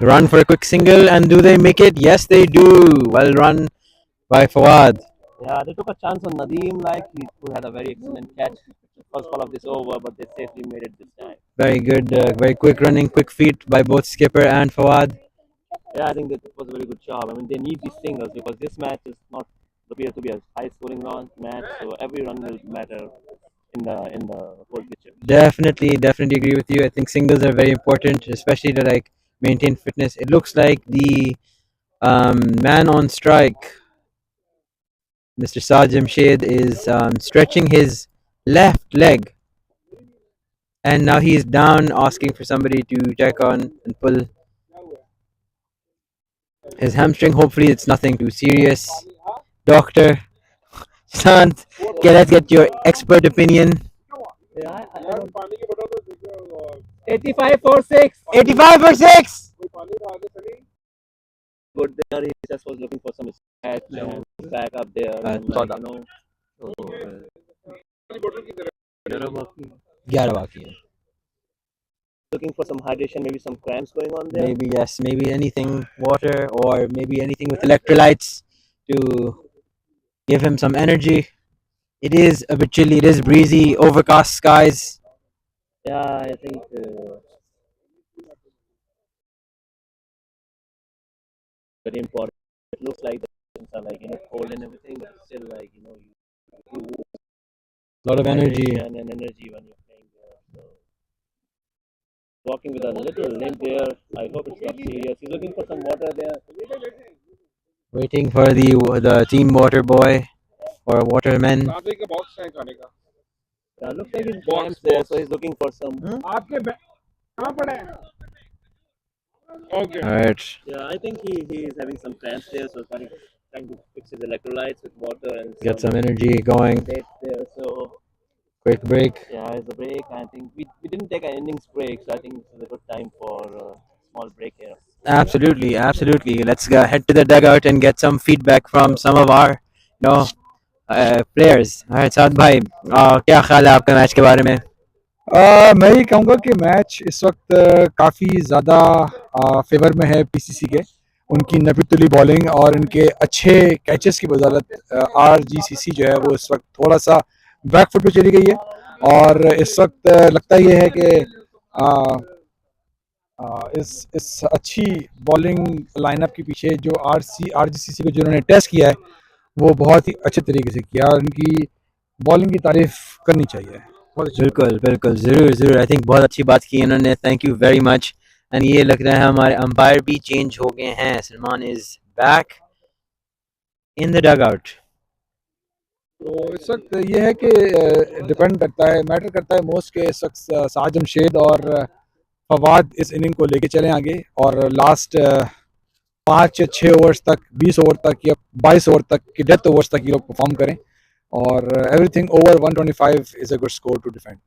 Run for a quick single, and do they make it? Yes, they do. Well run by Fawad. Yeah, they took a chance on Nadeem, he had a very excellent catch the first ball of this over, but they safely made it this time. Very good, very quick running, quick feet by both skipper and Fawad. Yeah, I think that was a very good job. I mean, they need these singles because this match is not appear to be a high-scoring match, so every run will matter in the whole picture. Definitely, definitely agree with you. I think singles are very important, especially to maintain fitness. It looks like the man on strike, Mr. Sajim Shade, is stretching his left leg, and now he is down, asking for somebody to check on and pull his hamstring. Hopefully, it's nothing too serious. Doctor, Sant, okay, let's get your expert opinion. Yeah, I don't. 85 for 6. 85 for 6. Good there. He just was looking for some scratch and back up there. And, so, 11 बाकी है. looking for some hydration, maybe some cramps going on there. Maybe yes, maybe anything water or maybe anything with electrolytes to give him some energy. It is a bit chilly. It is breezy, overcast skies. Yeah, I think very important. It looks like the things are cold and everything, but it's still you A lot of energy. and energy when you're playing there. So walking with a little limp there. I hope it's not serious. He's looking for some water there. Waiting for the team water boy or waterman. Looks like he's cramps there, so he's looking for some. Okay. Alright, Yeah, I think he is having some cramps there, so trying to fix his electrolytes with water and get some energy going. dates there. So Quick break. yeah, it's a break. I think we didn't take an innings break, so I think this is a good time for a small break here. Absolutely, absolutely. Let's go head to the dugout and get some feedback from some of our, players. Alright, साद भाई, क्या ख्याल है आपका match के बारे में? मैं ये कहूँगा कि मैच इस वक्त काफ़ी ज़्यादा फेवर में है पीसीसी के. उनकी नबीतुली बॉलिंग और उनके अच्छे कैचेस की बदौलत आरजीसीसी जो है वो इस वक्त थोड़ा सा बैक फुट पे चली गई है. और इस वक्त लगता ये है कि इस अच्छी बॉलिंग लाइनअप के पीछे जो आरजीसीसी को जिन्होंने टेस्ट किया है वो बहुत ही अच्छे तरीके से किया और उनकी बॉलिंग की तारीफ करनी चाहिए. बिल्कुल बिल्कुल ज़रूर ज़रूर. आई थिंक बहुत अच्छी बात की इन्होंने. Thank you very much. And ये लग रहा है हमारे अंपायर भी चेंज हो गए हैं. Salman is back in the dugout. तो इस वक्त ये है कि डिपेंड करता है, मैटर करता है मोस्ट के इस वक्त साज जमशेद और फवाद इस इनिंग को लेके चलें आगे और लास्ट 5 या 6 ओवर्स तक, 20 ओवर तक या 22 ओवर तक की डेथ ओवर्स तक ये लोग परफॉर्म करें और everything over 125 is a good score to defend.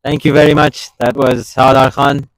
Thank you very much. That was Saadar Khan.